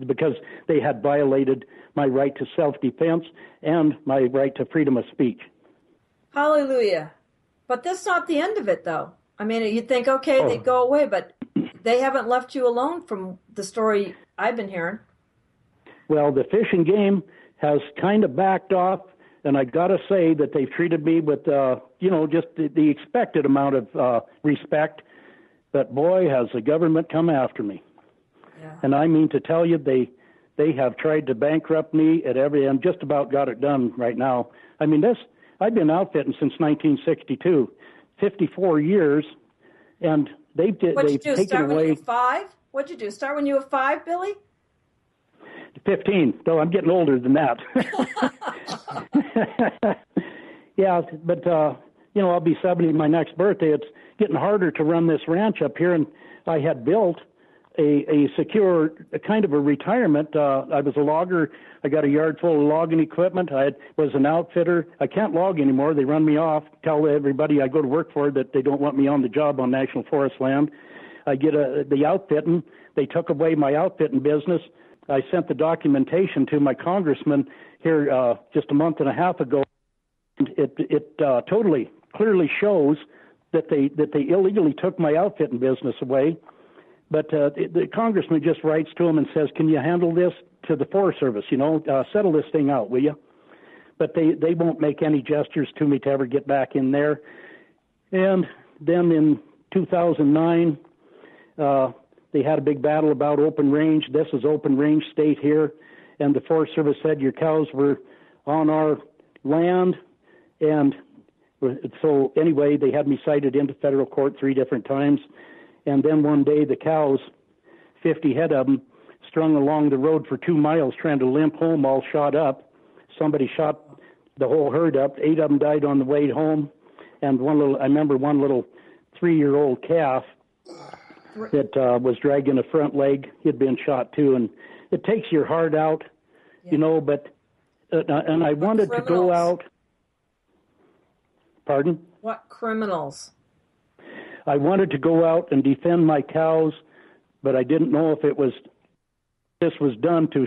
because they had violated my right to self-defense and my right to freedom of speech. Hallelujah. But that's not the end of it, though. I mean, you'd think, okay, they go away, but they haven't left you alone from the story I've been hearing. Well, the Fish and Game has kind of backed off, and I got to say that they've treated me with, just the expected amount of respect. But boy, has the government come after me. Yeah. And I mean to tell you, they have tried to bankrupt me at every end, just about got it done right now. I mean, I've been outfitting since 1962, 54 years, and they've taken away. What'd you do, start when you were 5? What'd you do, start when you were 5, Billy? 15, though I'm getting older than that. Yeah, but, I'll be 70 my next birthday. It's getting harder to run this ranch up here, and I had built a secure kind of a retirement. I was a logger. I got a yard full of logging equipment. I was an outfitter. I can't log anymore. They run me off, tell everybody I go to work for that they don't want me on the job on national forest land. I get the outfitting. They took away my outfitting business. I sent the documentation to my congressman here just a month and a half ago. It totally clearly shows that they illegally took my outfitting business away. But the congressman just writes to him and says, "Can you handle this to the Forest Service? Settle this thing out, will you?" But they won't make any gestures to me to ever get back in there. And then in 2009, they had a big battle about open range. This is open range state here, and the Forest Service said your cows were on our land, and so anyway, they had me cited into federal court 3 different times. And then one day the cows, 50 head of them, strung along the road for 2 miles trying to limp home, all shot up. Somebody shot the whole herd up. 8 of them died on the way home. And I remember one little 3-year-old calf that was dragging a front leg. He'd been shot too. And it takes your heart out, but, and I wanted to go out. Pardon? What criminals? I wanted to go out and defend my cows, but I didn't know if this was done to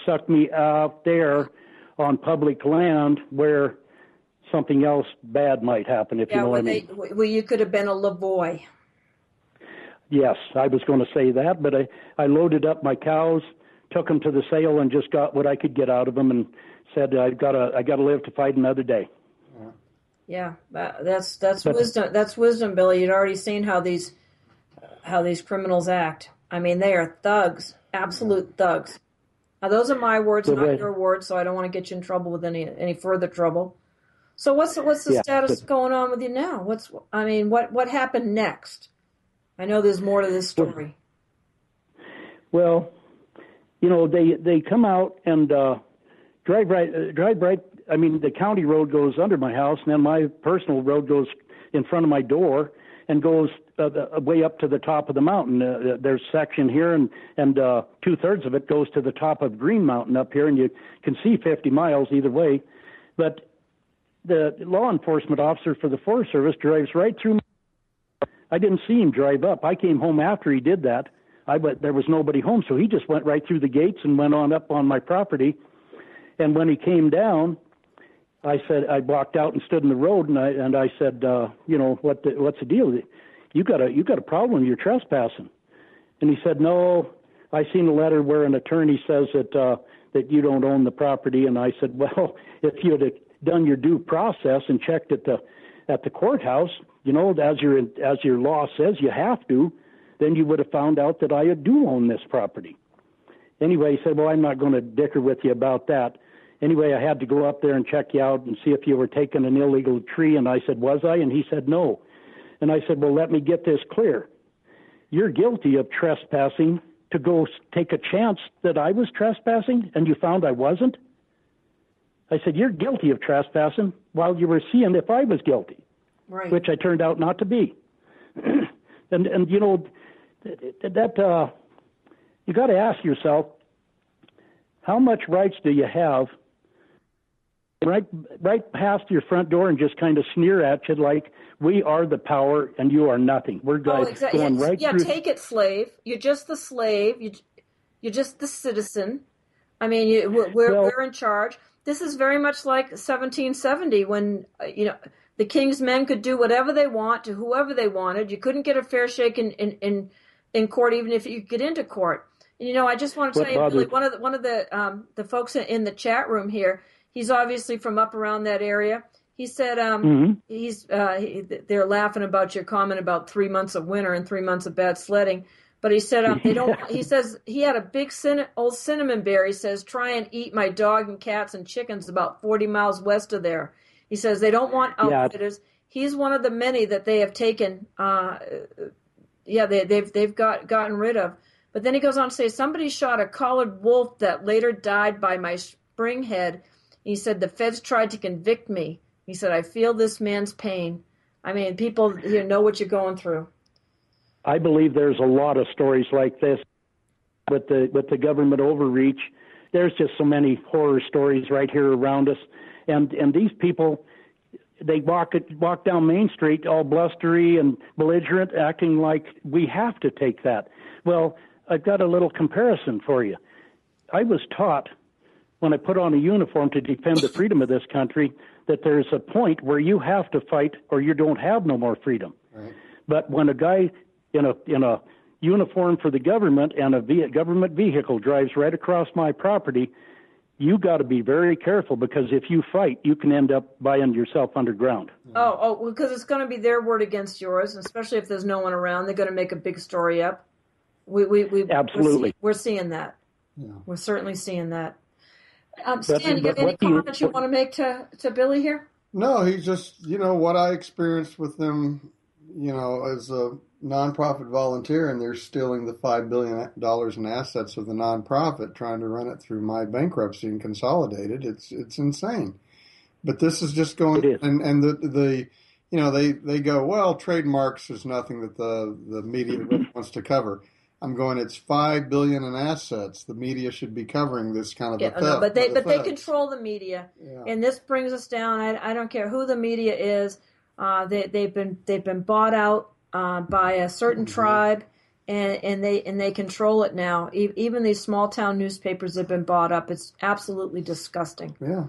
suck me out there on public land where something else bad might happen, if you know what I mean. Well, you could have been a lavoy. Yes, I was going to say that, but I loaded up my cows, took them to the sale, and just got what I could get out of them, and said I got to live to fight another day. Yeah, that's wisdom. That's wisdom, Billy. You'd already seen how these criminals act. I mean, they are thugs, absolute thugs. Now, those are my words, not your words, so I don't want to get you in trouble with any further trouble. So what's the status going on with you now? What happened next? I know there's more to this story. Well, they come out and drive right. I mean, the county road goes under my house, and then my personal road goes in front of my door and goes way up to the top of the mountain. There's a section here, and 2/3 of it goes to the top of Green Mountain up here, and you can see 50 miles either way. But the law enforcement officer for the Forest Service drives right through. I didn't see him drive up. I came home after he did that. There was nobody home, so he just went right through the gates and went on up on my property. And when he came down, I walked out and stood in the road, and I said, what's the deal? You got a problem. You're trespassing. And he said, no. I seen a letter where an attorney says that you don't own the property. And I said, well, if you'd have done your due process and checked at the courthouse, as your law says you have to, then you would have found out that I do own this property. Anyway, he said, well, I'm not going to dicker with you about that. Anyway, I had to go up there and check you out and see if you were taking an illegal tree. And I said, was I? And he said, no. And I said, well, let me get this clear. You're guilty of trespassing to go take a chance that I was trespassing, and you found I wasn't? I said, you're guilty of trespassing while you were seeing if I was guilty, right. Which I turned out not to be. and that you got to ask yourself, how much rights do you have right past your front door and just kind of sneer at you like we are the power and you are nothing? We're going right through. Take it, slave. You're just the slave. You're just the citizen. I mean, we're in charge. This is very much like 1770 when the king's men could do whatever they want to whoever they wanted. You couldn't get a fair shake in court, even if you could get into court. And, I just want to tell you, Billy, one of the folks in the chat room here, he's obviously from up around that area. He said they're laughing about your comment about 3 months of winter and 3 months of bad sledding. But he said they don't. He says he had a big old cinnamon bear. He says try and eat my dog and cats and chickens about 40 miles west of there. He says they don't want outfitters. Yeah. He's one of the many that they have taken. They've gotten rid of. But then he goes on to say somebody shot a collared wolf that later died by my spring head. He said the feds tried to convict me. He said I feel this man's pain. I mean, people know what you're going through. I believe there's a lot of stories like this with the government overreach. There's just so many horror stories right here around us, and these people, they walk down Main Street all blustery and belligerent, acting like we have to take that. Well, I've got a little comparison for you. I was taught when I put on a uniform to defend the freedom of this country that there's a point where you have to fight or you don't have no more freedom. Right. But when a guy in a uniform for the government and a government vehicle drives right across my property, you got to be very careful because if you fight, you can end up buying yourself underground. Oh, because it's going to be their word against yours, especially if there's no one around. They're going to make a big story up. We absolutely. We're seeing that. Yeah. We're certainly seeing that. Stan, you have any comments you want to make to Billy here? No, he's just, what I experienced with them, as a nonprofit volunteer, and they're stealing the $5 billion in assets of the nonprofit, trying to run it through my bankruptcy and consolidate it. It's insane. But this is just going, and they go, well, trademarks is nothing that the media really wants to cover. I'm going, it's $5 billion in assets. The media should be covering this kind of a theft. No, but they control the media, and this brings us down. I don't care who the media is. They've been bought out by a certain tribe, and they control it now. Even these small town newspapers have been bought up. It's absolutely disgusting. Yeah,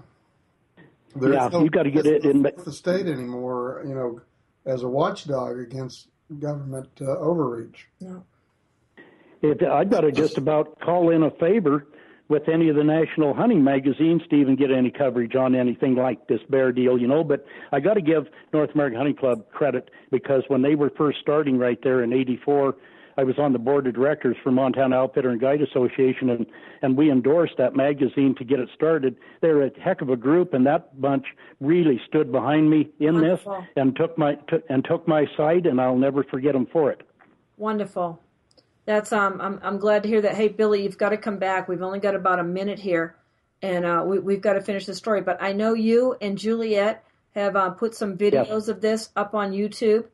you got to get it in the state anymore. As a watchdog against government overreach. No. I've got to just about call in a favor with any of the national hunting magazines to even get any coverage on anything like this bear deal, but I got to give North American Hunting Club credit, because when they were first starting right there in '84, I was on the board of directors for Montana Outfitter and Guide Association, and we endorsed that magazine to get it started. They're a heck of a group, and that bunch really stood behind me in Wonderful. this and took my side, and I'll never forget them for it. Wonderful. That's I'm glad to hear that. Hey, Billy, you've got to come back. We've only got about a minute here, and we've got to finish the story. But I know you and Juliet have put some videos of this up on YouTube.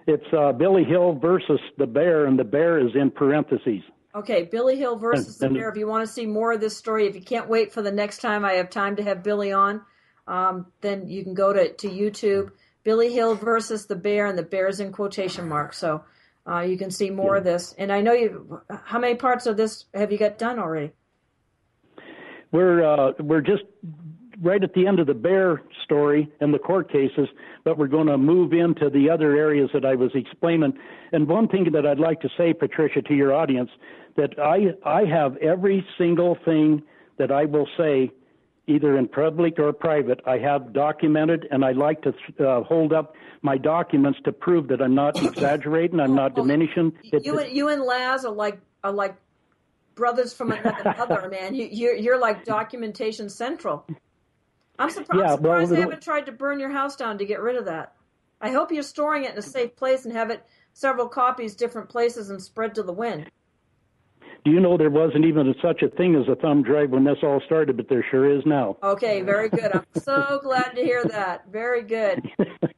It's Billy Hill versus the bear, and the bear is in parentheses. Okay, Billy Hill versus the bear. If you want to see more of this story, if you can't wait for the next time I have time to have Billy on, then you can go to YouTube. Billy Hill versus the bear, and the bear's in quotation marks. So you can see more of this. And I know how many parts of this have you got done already? We're just right at the end of the bear story and the court cases, but we're going to move into the other areas that I was explaining. And one thing that I'd like to say, Patricia, to your audience, that I have every single thing that I will say, either in public or private, I have documented, and I like to hold up my documents to prove that I'm not exaggerating, I'm not diminishing. You and Laz are like brothers from another mother, man. You're like documentation central. I'm surprised they haven't tried to burn your house down to get rid of that. I hope you're storing it in a safe place and have it several copies, different places, and spread to the wind. Do you know there wasn't even such a thing as a thumb drive when this all started, but there sure is now. Okay, very good. I'm so glad to hear that. Very good.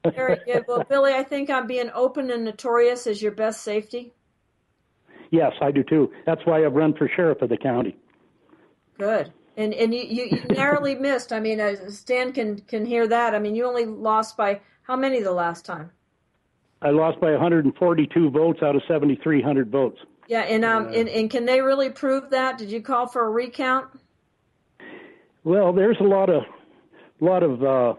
Very good. Well, Billy, I think I'm being open and notorious as your best safety. Yes, I do too. That's why I've run for sheriff of the county. Good. And you narrowly missed. I mean, Stan can hear that. I mean, you only lost by how many the last time? I lost by 142 votes out of 7,300 votes. Yeah, and can they really prove that? Did you call for a recount? Well, there's a lot of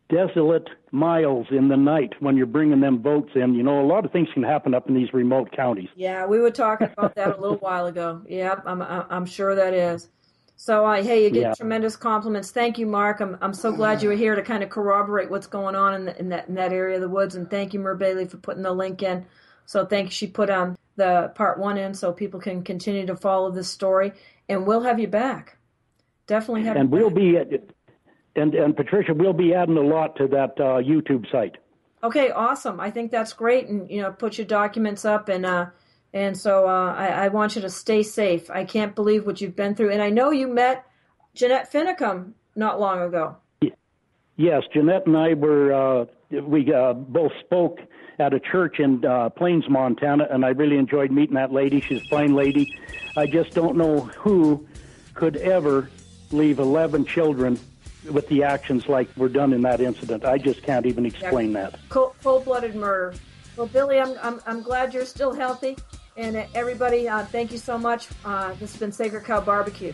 desolate miles in the night when you're bringing them votes in. A lot of things can happen up in these remote counties. Yeah, we were talking about that a little while ago. Yeah, I'm sure that is. So, hey, you get tremendous compliments. Thank you, Mark. I'm so glad you were here to kind of corroborate what's going on in that area of the woods. And thank you, Mer Bailey, for putting the link in. So thank you. She put the part 1 in so people can continue to follow this story. And we'll have you back. Definitely have you back. We'll be and Patricia, we'll be adding a lot to that YouTube site. Okay, awesome. I think that's great. And, put your documents up. And so I want you to stay safe. I can't believe what you've been through. And I know you met Jeanette Finicum not long ago. Yes, Jeanette and I we both spoke at a church in Plains, Montana, and I really enjoyed meeting that lady. She's a fine lady. I just don't know who could ever leave 11 children with the actions like were done in that incident. I just can't even explain that. Cold-blooded murder. Well, Billy, I'm glad you're still healthy. And everybody, thank you so much. This has been Sacred Cow Barbecue.